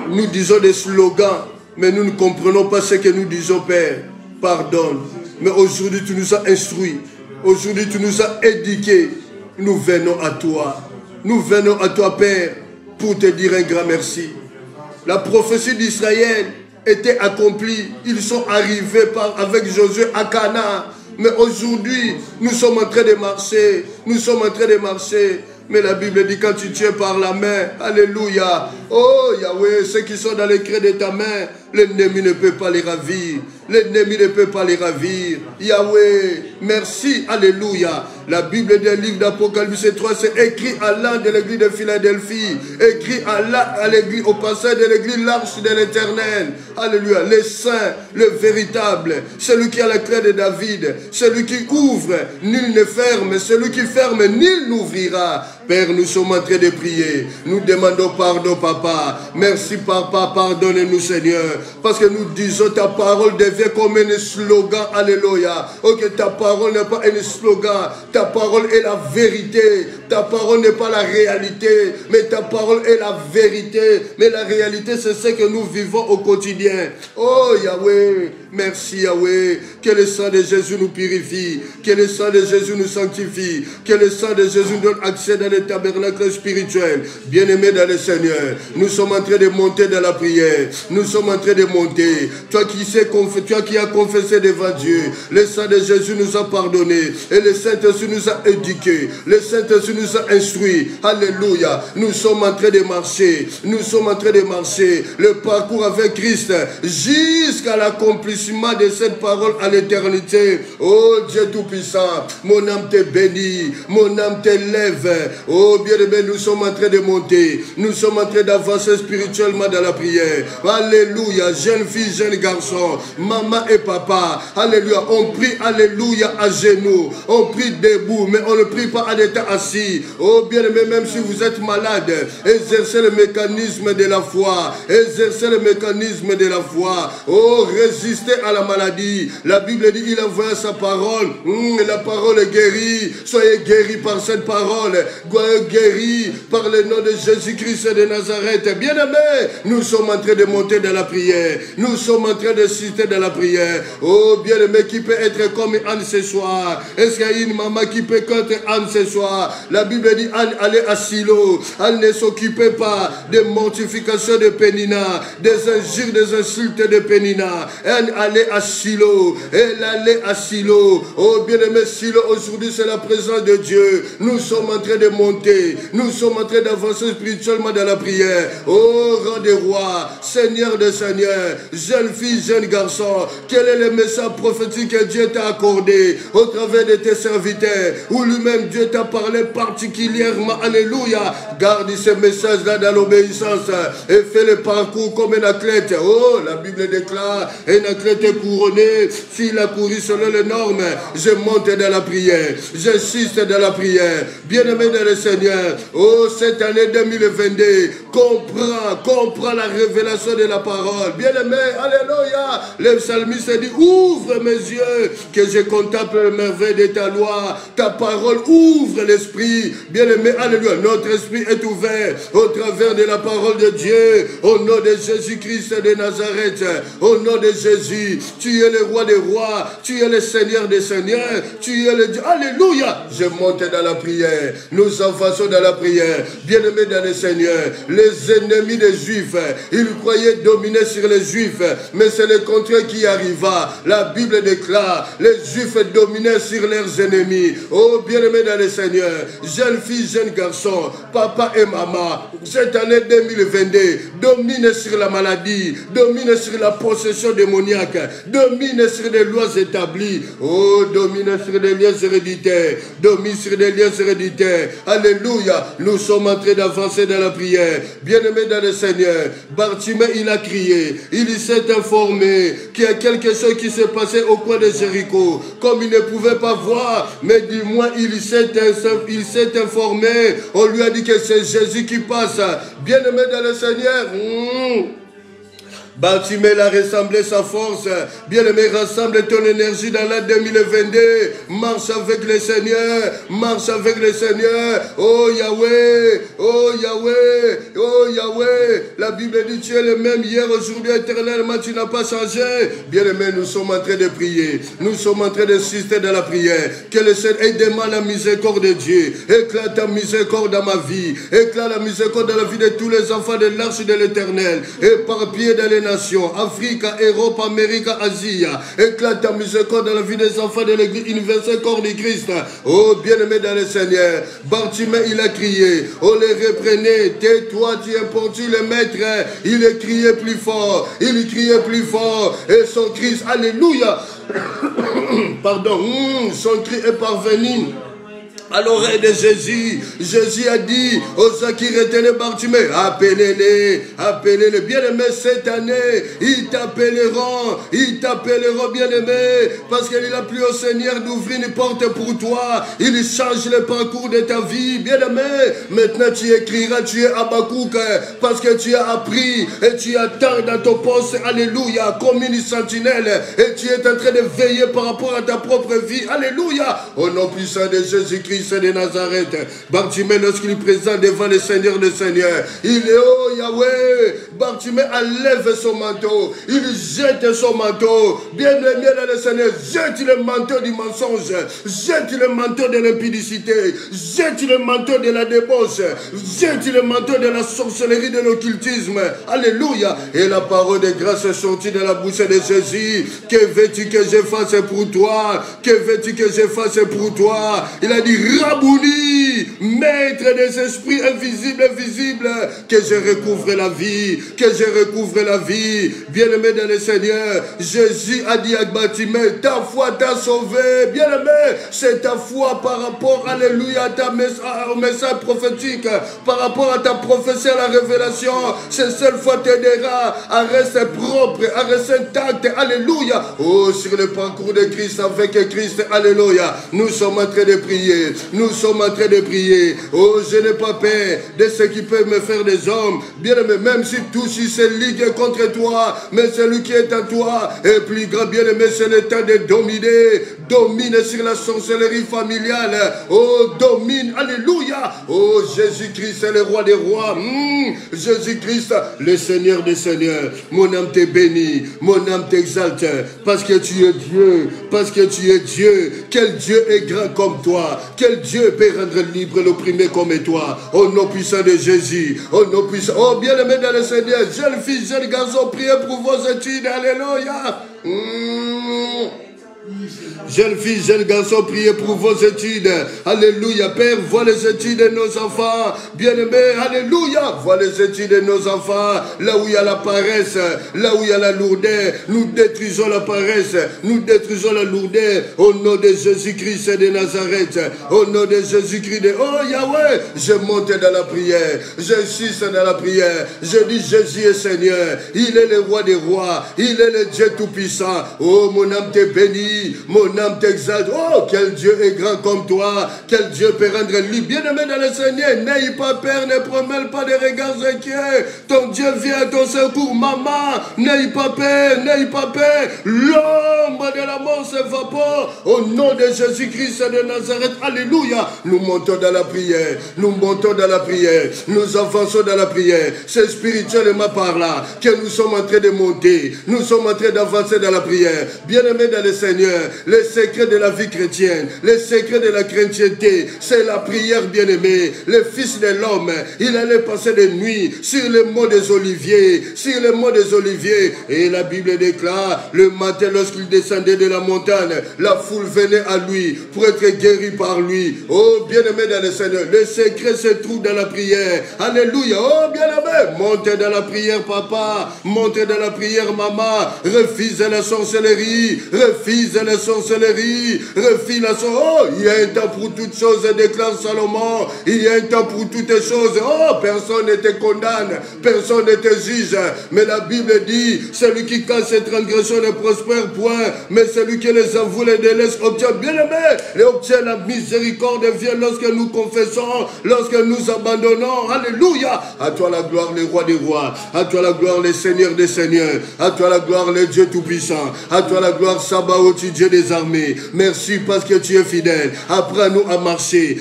Nous disons des slogans, mais nous ne comprenons pas ce que nous disons, Père. Pardonne. Mais aujourd'hui, tu nous as instruits. Aujourd'hui, tu nous as éduqués. Nous venons à toi. Nous venons à toi, Père, pour te dire un grand merci. La prophétie d'Israël était accompli. Ils sont arrivés avec Josué à Canaan. Mais aujourd'hui, nous sommes en train de marcher. Nous sommes en train de marcher. Mais la Bible dit quand tu tiens par la main, alléluia. Oh Yahweh, ceux qui sont dans les creux de ta main, l'ennemi ne peut pas les ravir. L'ennemi ne peut pas les ravir. Yahweh, merci, alléluia. La Bible d'un livre d'Apocalypse 3, c'est écrit à l'âne de l'église de Philadelphie, écrit à l'église, au passage de l'église, l'arche de l'éternel. Alléluia, les saints, le véritable, celui qui a la clé de David, celui qui ouvre, nul ne ferme, celui qui ferme, nul n'ouvrira. Père, nous sommes en train de prier. Nous demandons pardon, Papa. Merci, Papa. Pardonnez-nous, Seigneur. Parce que nous disons ta parole devient comme un slogan. Alléluia. Ok, ta parole n'est pas un slogan. Ta parole est la vérité. Ta parole n'est pas la réalité. Mais ta parole est la vérité. Mais la réalité, c'est ce que nous vivons au quotidien. Oh, Yahweh. Merci, Yahweh. Que le sang de Jésus nous purifie. Que le sang de Jésus nous sanctifie. Que le sang de Jésus donne accès dans le tabernacle spirituel. Bien-aimés dans le Seigneur, nous sommes en train de monter dans la prière. Nous sommes en train de monter. Toi qui as confessé devant Dieu, le sang de Jésus nous a pardonné. Et le Saint-Esprit nous a éduqués. Le Saint-Esprit nous a instruits. Alléluia. Nous sommes en train de marcher. Nous sommes en train de marcher. Le parcours avec Christ jusqu'à l'accomplissement de cette parole à l'éternité. Oh Dieu Tout-Puissant, mon âme te bénit. Mon âme t'élève. Oh bien-aimé, nous sommes en train de monter. Nous sommes en train d'avancer spirituellement dans la prière. Alléluia. Jeune fille, jeune garçon, maman et papa. Alléluia. On prie, alléluia, à genoux. On prie debout, mais on ne prie pas en étant assis. Oh bien-aimé, même si vous êtes malade, exercez le mécanisme de la foi. Exercez le mécanisme de la foi. Oh, résistez à la maladie. La Bible dit, il envoie sa parole. La parole est guérie. Soyez guéris par cette parole. Guéris par le nom de Jésus-Christ de Nazareth. Bien-aimés, nous sommes en train de monter dans la prière. Nous sommes en train de citer dans la prière. Oh, bien-aimé, qui peut être comme Anne ce soir? Est-ce qu'il y a une maman qui peut être Anne ce soir? La Bible dit, Anne allait à Silo. Anne ne s'occupait pas de mortification de Pénina, des injures, des insultes de Pénina. Elle allait à Silo. Elle allait à Silo. Oh, bien-aimé, Silo, aujourd'hui, c'est la présence de Dieu. Nous sommes en train de monter. Nous sommes en train d'avancer spirituellement dans la prière. Oh, roi des rois, Seigneur des seigneurs, jeune fille, jeune garçon, quel est le message prophétique que Dieu t'a accordé au travers de tes serviteurs, où lui-même Dieu t'a parlé particulièrement? Alléluia. Garde ce message-là dans l'obéissance et fais le parcours comme un athlète. Oh, la Bible déclare, un athlète est couronné s'il a couru selon les normes. Je monte dans la prière. J'insiste dans la prière. Bien-aimé dans le Seigneur, oh, cette année 2022, comprends la révélation de la parole. Bien-aimé, alléluia. Le psalmiste dit, ouvre mes yeux, que je contemple le merveille de ta loi. Ta parole ouvre l'esprit. Bien-aimé, alléluia. Notre esprit est ouvert au travers de la parole de Dieu. Au nom de Jésus-Christ de Nazareth. Au nom de Jésus, tu es le roi des rois. Tu es le Seigneur des seigneurs. Tu es le Dieu. Alléluia. Je monte dans la prière. Nous avançons dans la prière. Bien-aimés dans le Seigneur, les ennemis des Juifs, ils croyaient dominer sur les Juifs, mais c'est le contraire qui arriva. La Bible déclare, les Juifs dominaient sur leurs ennemis. Oh, bien-aimés dans le Seigneur, jeunes filles, jeunes garçons, papa et maman, cette année 2022, domine sur la maladie, domine sur la possession démoniaque, domine sur les lois établies. Oh, domine sur les liens héréditaires, domine sur les liens héréditaires. Alléluia. Nous sommes en train d'avancer dans la prière. Bien-aimé dans le Seigneur, Bartimée, il a crié. Il s'est informé qu'il y a quelque chose qui s'est passé au coin de Jéricho. Comme il ne pouvait pas voir, mais du moins il s'est informé. On lui a dit que c'est Jésus qui passe. Bien-aimé dans le Seigneur, Bartimée a rassemblé sa force. Bien-aimé, rassemble ton énergie dans l'année 2022. Marche avec le Seigneur. Marche avec le Seigneur. Oh Yahweh. Oh Yahweh. Oh Yahweh. La Bible dit tu es le même hier, aujourd'hui, éternellement. Tu n'as pas changé. Bien-aimé, nous sommes en train de prier. Nous sommes en train d'insister dans la prière. Que le Seigneur aide-moi la miséricorde de Dieu. Éclate ta miséricorde dans ma vie. Éclate la miséricorde dans la vie de tous les enfants de l'arche de l'Éternel. Éparpillés dans les nations, Afrique, Europe, Amérique, Asie. Éclate ta miséricorde dans la vie des enfants de l'église universelle corps du Christ. Oh, bien-aimé dans le Seigneur. Bartimée, il a crié. Oh, les reprenez. Tais-toi, tu importunes le maître. Il a crié plus fort. Il criait plus fort. Et son cri, alléluia. Pardon. Son cri est parvenu à l'oreille de Jésus. Jésus a dit aux gens qui retenaient Bartimée, appelez-les, appelez-les. Bien-aimés, cette année, ils t'appelleront, bien-aimés, parce qu'il a plu au Seigneur d'ouvrir une porte pour toi. Il change le parcours de ta vie, bien-aimé. Maintenant, tu écriras, tu es Habakkuk, parce que tu as appris et tu attends dans ton poste, alléluia, comme une sentinelle, et tu es en train de veiller par rapport à ta propre vie, alléluia, au nom puissant de Jésus-Christ de Nazareth. Bartimée, lorsqu'il est présent devant le Seigneur des Seigneurs, il est, oh Yahweh, Bartimée enlève son manteau, il jette son manteau, bien-aimé dans le Seigneur, jette le manteau du mensonge, jette le manteau de l'impudicité, jette le manteau de la débauche, jette le manteau de la sorcellerie, de l'occultisme, alléluia, et la parole de grâce est sortie de la bouche de Jésus. Que veux-tu que je fasse pour toi? Que veux-tu que je fasse pour toi? Il a dit, Rabouni, maître des esprits invisibles, que je recouvre la vie, que je recouvre la vie. Bien-aimé dans le Seigneur, Jésus a dit à Bartimée, ta foi t'a sauvé. Bien-aimé, c'est ta foi par rapport, alléluia, au message prophétique, par rapport à ta prophétie, à la révélation. Cette seule foi t'aidera à rester propre, à rester intact, alléluia. Oh, sur le parcours de Christ, avec Christ, alléluia. Nous sommes en train de prier. Nous sommes en train de prier. Oh, je n'ai pas peur de ce qui peut me faire des hommes. Bien-aimé, même si tout se ligue contre toi, mais celui qui est en toi est plus grand. Bien-aimé, c'est le temps de dominer. Domine sur la sorcellerie familiale. Oh, domine. Alléluia. Oh, Jésus-Christ est le roi des rois. Jésus-Christ, le Seigneur des seigneurs. Mon âme te bénit. Mon âme t'exalte. Parce que tu es Dieu. Parce que tu es Dieu. Quel Dieu est grand comme toi? Quel Dieu peut rendre libre l'opprimé comme toi? Au nom puissant de Jésus. Au nom puissant. Oh, bien-aimé dans le Seigneur. Jeune fille, jeune garçon, priez pour vos études. Alléluia. Jeunes filles, jeunes garçons, priez pour vos études. Alléluia. Père, vois les études de nos enfants. Bien-aimés, alléluia. Vois les études de nos enfants. Là où il y a la paresse, là où il y a la lourdeur, nous détruisons la paresse, nous détruisons la lourdeur. Au nom de Jésus-Christ de Nazareth. Au nom de Jésus-Christ de... Oh Yahweh, je monte dans la prière. Je suis dans la prière. Je dis Jésus est Seigneur. Il est le roi des rois. Il est le Dieu tout-puissant. Oh, mon âme te bénit. Mon âme t'exalte. Oh, quel Dieu est grand comme toi. Quel Dieu peut rendre libre. Bien-aimé dans le Seigneur, n'ayez pas peur, ne promène pas de regards inquiets. Ton Dieu vient à ton secours. Maman, n'ayez pas peur, n'ayez pas peur. L'ombre de la mort s'évapore. Au nom de Jésus-Christ de Nazareth. Alléluia. Nous montons dans la prière. Nous montons dans la prière. Nous avançons dans la prière. C'est spirituellement par là que nous sommes en train de monter. Nous sommes en train d'avancer dans la prière. Bien-aimé dans le Seigneur, le secret de la vie chrétienne, le secret de la chrétienté, c'est la prière, bien-aimé. Le Fils de l'homme, il allait passer des nuits sur les monts des Oliviers, sur les monts des Oliviers. Et la Bible déclare, le matin, lorsqu'il descendait de la montagne, la foule venait à lui pour être guéri par lui. Oh, bien-aimé dans le Seigneur, le secret se trouve dans la prière. Alléluia. Oh, bien-aimé, montez dans la prière, papa. Montez dans la prière, maman. Refuse la sorcellerie. Refuse la sorcellerie, refuse la sorcellerie. Oh, il y a un temps pour toutes choses, déclare Salomon. Il y a un temps pour toutes choses. Oh, personne ne te condamne, personne ne te juge. Mais la Bible dit, celui qui casse ses transgressions ne prospère point, mais celui qui les avoue les délaisse obtient. Bien-aimé, et obtient la miséricorde vient lorsque nous confessons, lorsque nous abandonnons. Alléluia. À toi la gloire, le roi des rois. À toi la gloire, le Seigneur des seigneurs. À toi la gloire, le Dieu tout-puissant. À toi la gloire, Sabaoth. tu es Dieu des armées. Merci parce que tu es fidèle. Apprends-nous à marcher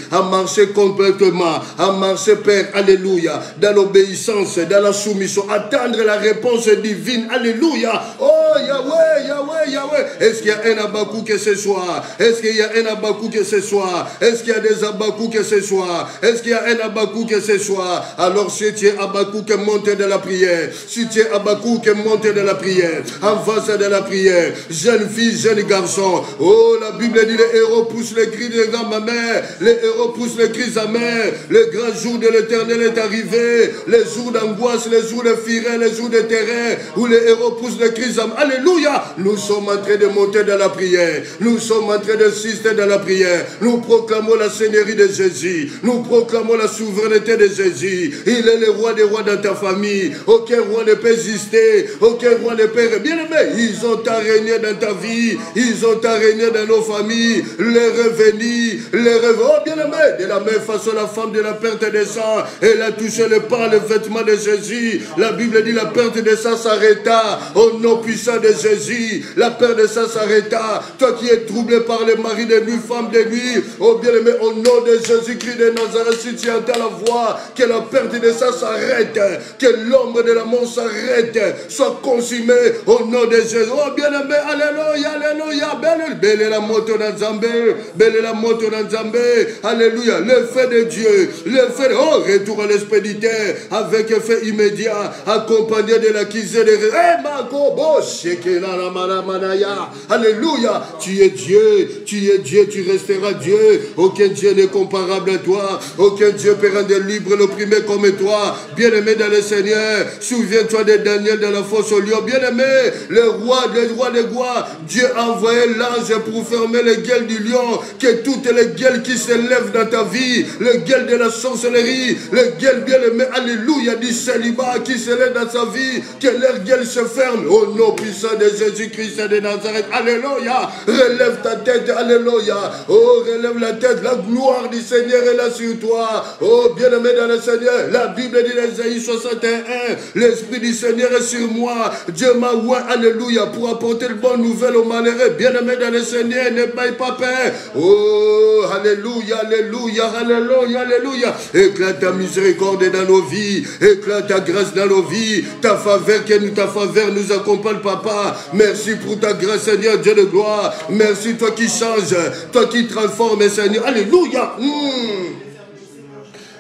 complètement, à marcher, Père, alléluia, dans l'obéissance, dans la soumission, attendre la réponse divine, alléluia. Oh, Yahweh, Yahweh, Yahweh. Est-ce qu'il y a un Habakkuk ce soir? Est-ce qu'il y a un Habakkuk ce soir? Est-ce qu'il y a des Habakkuk ce soir? Est-ce qu'il y a un Habakkuk ce soir? Alors si tu es Habakkuk, monte de la prière. Si tu es Habakkuk, monte de la prière. Avance de la prière. Jeune fille, jeune garçon. Oh, la Bible dit les héros poussent les cris de ma mère. Les héros poussent les cris amers. Le grand jour de l'Éternel est arrivé. Les jours d'angoisse, les jours de fureur, les jours de terreur, où les héros poussent les cris amers. Alléluia. Nous sommes en train de monter dans la prière. Nous sommes en train d'insister dans la prière. Nous proclamons la seigneurie de Jésus. Nous proclamons la souveraineté de Jésus. Il est le roi des rois dans ta famille. Aucun roi ne peut exister. Aucun roi ne peut. Bien aimé, ils ont à régner dans ta vie. Ils ont à régner dans nos familles. Les revenus, les revenus. Oh, bien aimé, de la même façon, la femme de la perte de sang, elle a touché le pas, le vêtement de Jésus. La Bible dit la perte de sang s'arrêta. Au nom puissant de Jésus, la perte de sang s'arrêta. Toi qui es troublé par les maris de nuit, femmes de nuit, oh bien aimé, au nom de Jésus-Christ de Nazareth, si tu entends la voix, que la perte de sang s'arrête, que l'ombre de la mort s'arrête, soit consumée au nom de Jésus. Oh bien aimé, alléluia, alléluia, belle la moto dans Zambé, belle la moto dans Zambé, alléluia, le feu de Dieu, le feu de... Oh, retour à l'expéditeur, avec effet immédiat, accompagné de l'accusé de... Alléluia, tu es Dieu, tu resteras Dieu, aucun Dieu n'est comparable à toi, aucun Dieu peut rendre libre l'opprimé comme toi, bien-aimé dans le Seigneur, souviens-toi de Daniel dans la fosse au lion, bien-aimé, le roi des rois, Dieu a envoyé l'ange pour fermer les gueules du lion, que toutes les gueules qui se lèvent dans ta vie, les gueules de la sorcellerie, les gueules, bien-aimé, alléluia, du célibat qui se lèvent dans sa vie, que leurs gueules se ferment, au nom puissant de Jésus-Christ de Nazareth, alléluia, relève ta tête, alléluia, oh, relève la tête, la gloire du Seigneur est là sur toi, oh, bien-aimé dans le Seigneur, la Bible dit dans Ésaïe 61, l'Esprit du Seigneur est sur moi, Dieu m'a oint, alléluia, pour apporter de bonnes nouvelles aux malheureux, bien-aimé dans le Seigneur, ne paye pas peur, oh, alléluia, alléluia, alléluia, alléluia, éclate ta miséricorde dans nos vies, éclate ta grâce dans nos vies, ta faveur nous accompagne, papa, merci pour ta grâce, Seigneur, Dieu de gloire, merci, toi qui changes, toi qui transformes, Seigneur, alléluia.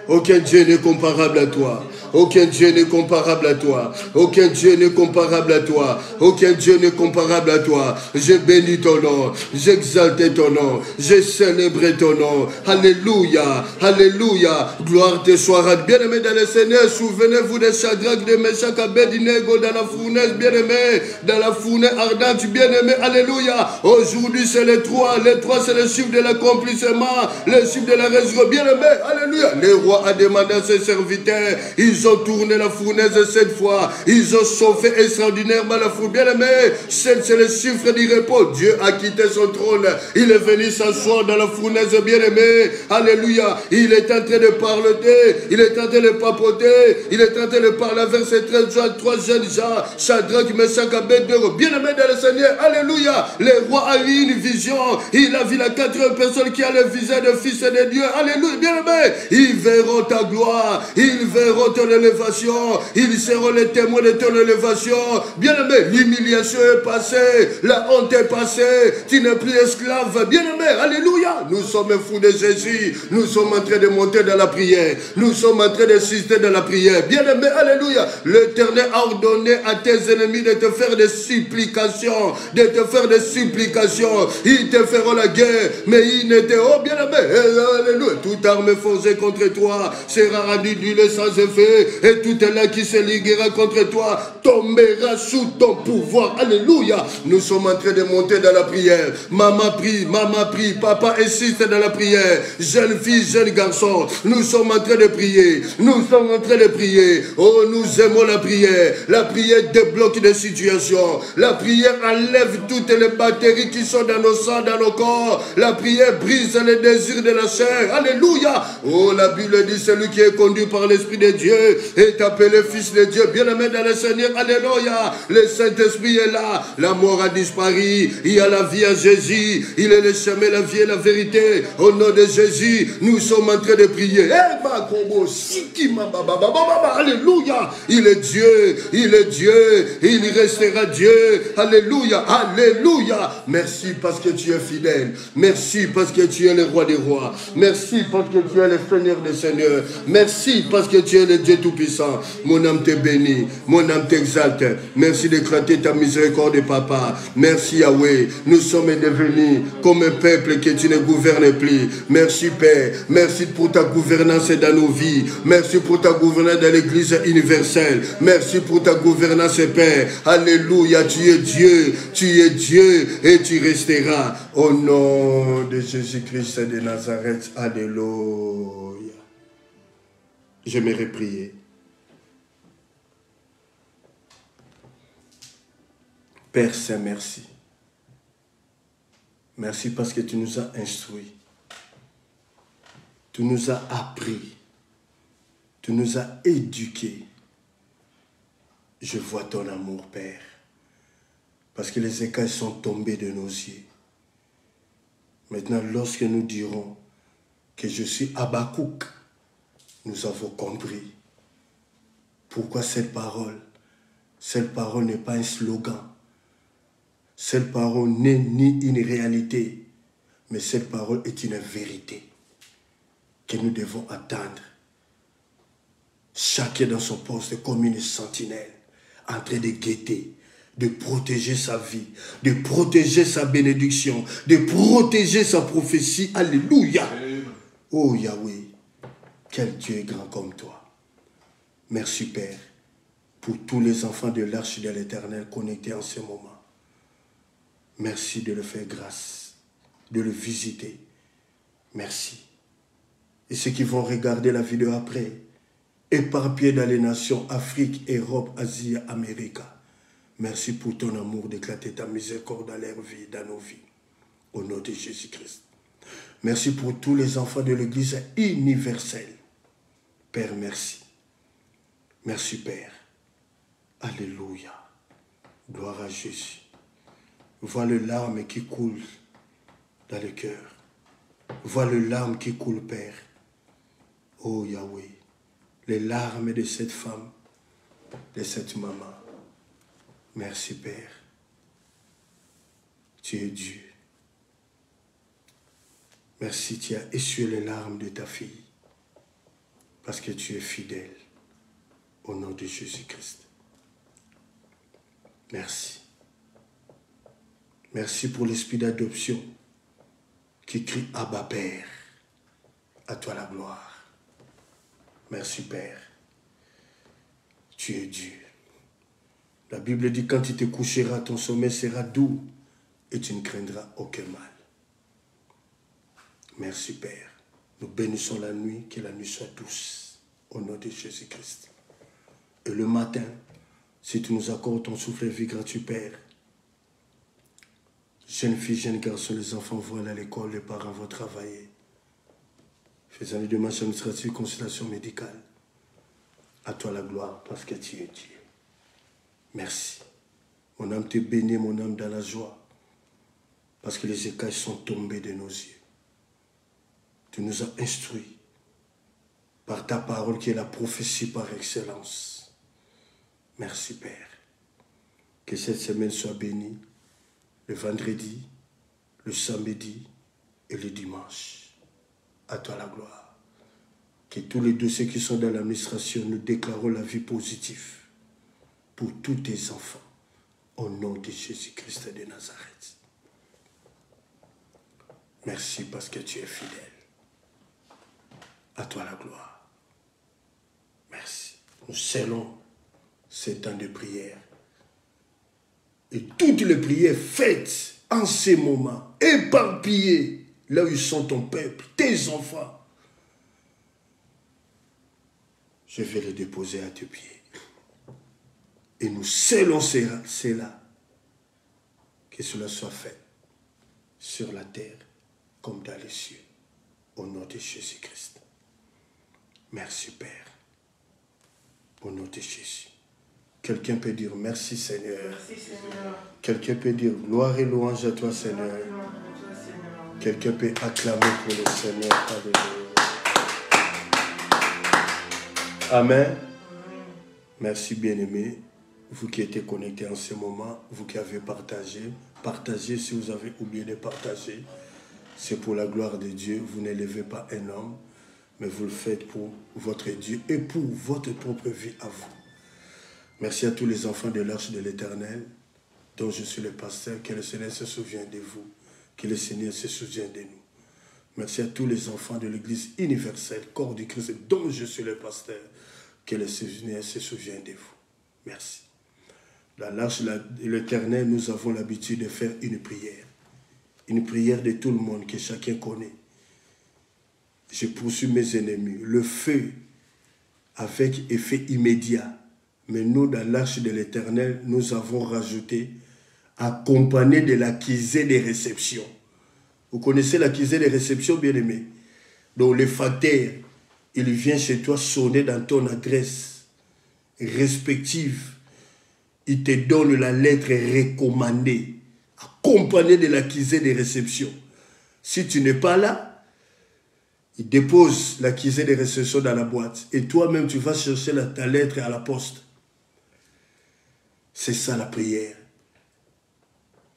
Aucun Dieu n'est comparable à toi. Aucun Dieu n'est comparable à toi. Aucun Dieu n'est comparable à toi. Aucun Dieu n'est comparable à toi. Je bénis ton nom. J'exalte ton nom. Je célèbre ton nom. Alléluia. Alléluia. Gloire te soit. Bien-aimés dans le Seigneur, souvenez-vous de Shadrach, de Meshach, Abednego dans la fournaise, bien-aimé. Dans la fournaise ardente, bien-aimé. Alléluia. Aujourd'hui, c'est les trois. Les trois, c'est le chiffre de l'accomplissement. Le chiffre de la résurrection. Bien-aimé. Alléluia. Le roi a demandé à ses serviteurs. Ils ont tourné la fournaise 7 fois. Ils ont chauffé extraordinairement la fournaise. Bien-aimé, c'est le chiffre du repos. Dieu a quitté son trône. Il est venu s'asseoir dans la fournaise, bien-aimé. Alléluia. Il est en train de parler. Il est en train de papoter. Il est en train de parler avec ses 3 jeunes gens. Shadrach, Meshach, Abednego. Bien-aimé dans le Seigneur. Alléluia. Le roi a eu une vision. Il a vu la 4e personne qui a le visage de fils de Dieu. Alléluia. Bien-aimé. Ils verront ta gloire. Ils verront ton élévation, ils seront les témoins de ton élévation. Bien-aimé, l'humiliation est passée, la honte est passée, tu n'es plus esclave. Bien-aimé, alléluia. Nous sommes fous de Jésus, nous sommes en train de monter dans la prière, nous sommes en train d'assister dans la prière. Bien-aimé, alléluia. L'Éternel a ordonné à tes ennemis de te faire des supplications, de te faire des supplications. Ils te feront la guerre, mais ils n'étaient, oh bien-aimé, alléluia. Toute arme forgée contre toi sera rendue nulle sans effet. Et tout est là qui se liguera contre toi tombera sous ton pouvoir. Alléluia. Nous sommes en train de monter dans la prière. Maman prie, papa insiste dans la prière. Jeune fille, jeune garçon, nous sommes en train de prier. Nous sommes en train de prier. Oh, nous aimons la prière. La prière débloque des situations. La prière enlève toutes les bactéries qui sont dans nos sangs, dans nos corps. La prière brise les désirs de la chair. Alléluia. Oh, la Bible dit celui qui est conduit par l'Esprit de Dieu Dieu est appelé Fils de Dieu. Bien-aimé dans le Seigneur, alléluia. Le Saint-Esprit est là. La mort a disparu. Il y a la vie à Jésus. Il est le chemin, la vie et la vérité. Au nom de Jésus, nous sommes en train de prier. Alléluia. Il est Dieu. Il est Dieu. Il restera Dieu. Alléluia. Alléluia. Merci parce que tu es fidèle. Merci parce que tu es le roi des rois. Merci parce que tu es le Seigneur des seigneurs. Merci parce que tu es le Dieu Tout-Puissant. Mon âme te bénit. Mon âme t'exalte. Merci d'éclater ta miséricorde, papa. Merci Yahweh. Nous sommes devenus comme un peuple que tu ne gouvernes plus. Merci Père. Merci pour ta gouvernance dans nos vies. Merci pour ta gouvernance dans l'Église universelle. Merci pour ta gouvernance, Père. Alléluia. Tu es Dieu. Tu es Dieu et tu resteras. Au nom de Jésus-Christ de Nazareth. Alléluia. J'aimerais prier. Père Saint, merci. Merci parce que tu nous as instruits. Tu nous as appris. Tu nous as éduqués. Je vois ton amour, Père. Parce que les écailles sont tombées de nos yeux. Maintenant, lorsque nous dirons que je suis Habakkuk, nous avons compris pourquoi cette parole n'est pas un slogan. Cette parole n'est ni une réalité, mais cette parole est une vérité que nous devons attendre. Chacun dans son poste comme une sentinelle, en train de guetter, de protéger sa vie, de protéger sa bénédiction, de protéger sa prophétie. Alléluia. Oh Yahweh, quel Dieu est grand comme toi. Merci Père, pour tous les enfants de l'arche de l'Éternel connectés en ce moment. Merci de le faire grâce, de le visiter. Merci. Et ceux qui vont regarder la vidéo après, éparpillés dans les nations, Afrique, Europe, Asie, Amérique. Merci pour ton amour d'éclater ta miséricorde dans leur vie, dans nos vies. Au nom de Jésus-Christ. Merci pour tous les enfants de l'Église universelle. Père, merci. Merci, Père. Alléluia. Gloire à Jésus. Vois le larme qui coule dans le cœur. Vois le larme qui coule, Père. Oh Yahweh, les larmes de cette femme, de cette maman. Merci, Père. Tu es Dieu. Merci, tu as essuyé les larmes de ta fille. Parce que tu es fidèle. Au nom de Jésus-Christ. Merci. Merci pour l'esprit d'adoption qui crie Abba Père. À toi la gloire. Merci Père. Tu es Dieu. La Bible dit quand tu te coucheras, ton sommeil sera doux et tu ne craindras aucun mal. Merci Père. Nous bénissons la nuit, que la nuit soit douce. Au nom de Jésus-Christ. Et le matin, si tu nous accordes ton souffle de vie gratuit, Père, jeunes filles, jeunes garçons, les enfants vont aller à l'école, les parents vont travailler. Faisant les démarches administratives, consultation médicale. À toi la gloire, parce que tu es Dieu. Merci. Mon âme te bénit, mon âme dans la joie, parce que les écailles sont tombées de nos yeux. Tu nous as instruits par ta parole qui est la prophétie par excellence. Merci Père. Que cette semaine soit bénie. Le vendredi, le samedi et le dimanche. À toi la gloire. Que tous les dossiers qui sont dans l'administration, nous déclarons la vie positive pour tous tes enfants. Au nom de Jésus-Christ de Nazareth. Merci parce que tu es fidèle. À toi la gloire. Merci. Nous scellons ces temps de prière. Et toutes les prières faites en ces moments, éparpillées, là où ils sont ton peuple, tes enfants, je vais les déposer à tes pieds. Et nous scellons cela, que cela soit fait sur la terre comme dans les cieux, au nom de Jésus-Christ. Merci Père. Au nom de Jésus. Quelqu'un peut dire merci Seigneur. Merci Seigneur. Quelqu'un peut dire gloire et louange à toi Seigneur. Quelqu'un peut acclamer pour le Seigneur. Alléluia. Amen. Merci bien-aimés. Vous qui êtes connectés en ce moment, vous qui avez partagé, partagez si vous avez oublié de partager. C'est pour la gloire de Dieu. Vous n'élevez pas un homme, mais vous le faites pour votre Dieu et pour votre propre vie à vous. Merci à tous les enfants de l'Arche de l'Éternel, dont je suis le pasteur. Que le Seigneur se souvienne de vous, que le Seigneur se souvienne de nous. Merci à tous les enfants de l'Église universelle, corps du Christ, dont je suis le pasteur. Que le Seigneur se souvienne de vous. Merci. Dans l'Arche de l'Éternel, nous avons l'habitude de faire une prière. Une prière de tout le monde que chacun connaît. Je poursuis mes ennemis. Le feu avec effet immédiat. Mais nous, dans l'Arche de l'Éternel, nous avons rajouté accompagné de l'accusé des réceptions. Vous connaissez l'accusé des réceptions, bien-aimés? Donc le facteur, il vient chez toi sonner dans ton adresse respective. Il te donne la lettre recommandée, accompagnée de l'accusé des réceptions. Si tu n'es pas là, il dépose l'accusé des réceptions dans la boîte. Et toi-même, tu vas chercher ta lettre à la poste. C'est ça la prière.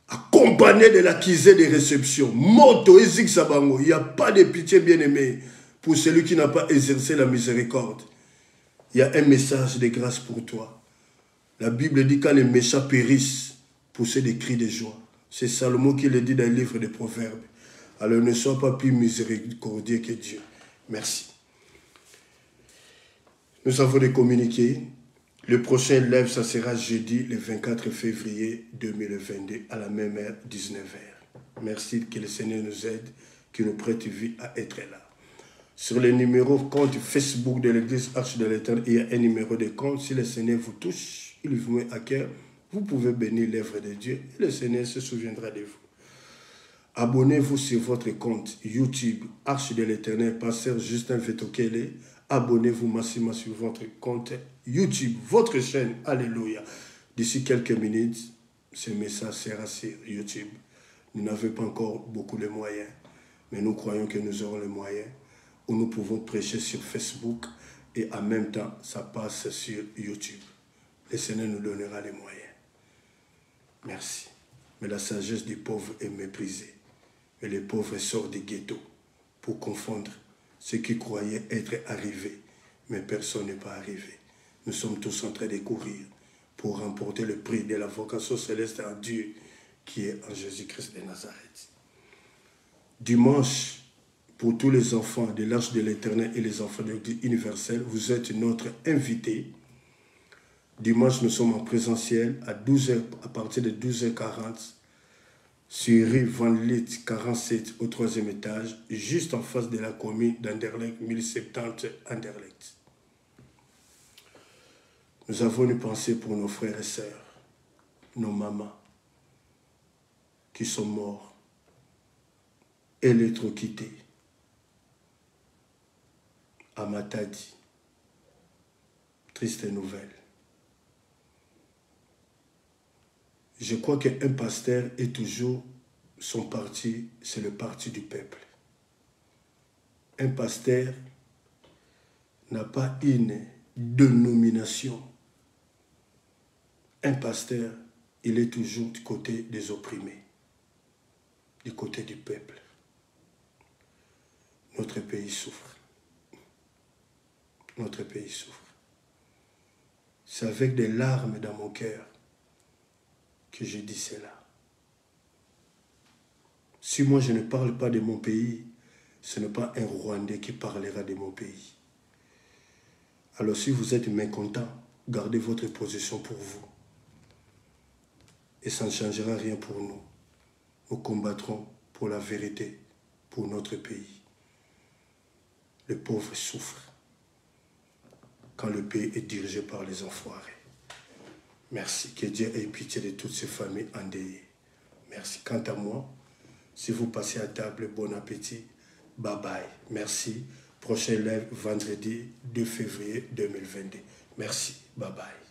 Accompagné de l'accusé des réceptions. Moto Ezik Sabango. Il n'y a pas de pitié bien-aimé pour celui qui n'a pas exercé la miséricorde. Il y a un message de grâce pour toi. La Bible dit quand les méchants périssent, poussez des cris de joie. C'est Salomon qui le dit dans le livre des Proverbes. Alors ne sois pas plus miséricordieux que Dieu. Merci. Nous avons des communiqués. Le prochain live, ça sera jeudi, le 24 février 2022, à la même heure, 19h. Merci, que le Seigneur nous aide, qu'il nous prête vie à être là. Sur le numéro compte Facebook de l'Église Arche de l'Éternel, il y a un numéro de compte. Si le Seigneur vous touche, il vous met à cœur, vous pouvez bénir l'œuvre de Dieu et le Seigneur se souviendra de vous. Abonnez-vous sur votre compte YouTube Arche de l'Éternel, pasteur Justin Vetokele. Abonnez-vous massivement sur votre compte YouTube, votre chaîne. Alléluia. D'ici quelques minutes, ce message sera sur YouTube. Nous n'avons pas encore beaucoup de moyens, mais nous croyons que nous aurons les moyens où nous pouvons prêcher sur Facebook et en même temps, ça passe sur YouTube. Le Seigneur nous donnera les moyens. Merci. Mais la sagesse du pauvre est méprisée. Et les pauvres sortent des ghettos pour confondre ceux qui croyaient être arrivés. Mais personne n'est pas arrivé. Nous sommes tous en train de courir pour remporter le prix de la vocation céleste en Dieu qui est en Jésus-Christ de Nazareth. Dimanche, pour tous les enfants de l'Arche de l'Éternel et les enfants de l'Église universelle, vous êtes notre invité. Dimanche, nous sommes en présentiel à partir de 12h40 sur rue Van Lith 47 au 3e étage, juste en face de la commune d'Anderlecht, 1070 Anderlecht. Nous avons une pensée pour nos frères et sœurs, nos mamans, qui sont morts, électrocutés, à Matadi. Triste nouvelle. Je crois qu'un pasteur est toujours son parti, c'est le parti du peuple. Un pasteur n'a pas une dénomination. Un pasteur, il est toujours du côté des opprimés, du côté du peuple. Notre pays souffre. Notre pays souffre. C'est avec des larmes dans mon cœur que je dis cela. Si moi je ne parle pas de mon pays, ce n'est pas un Rwandais qui parlera de mon pays. Alors si vous êtes mécontent, gardez votre position pour vous. Et ça ne changera rien pour nous. Nous combattrons pour la vérité, pour notre pays. Les pauvres souffrent quand le pays est dirigé par les enfoirés. Merci. Que Dieu ait pitié de toutes ces familles endeuillées. Merci. Quant à moi, si vous passez à table, bon appétit. Bye bye. Merci. Prochain live vendredi 2 février 2022. Merci. Bye bye.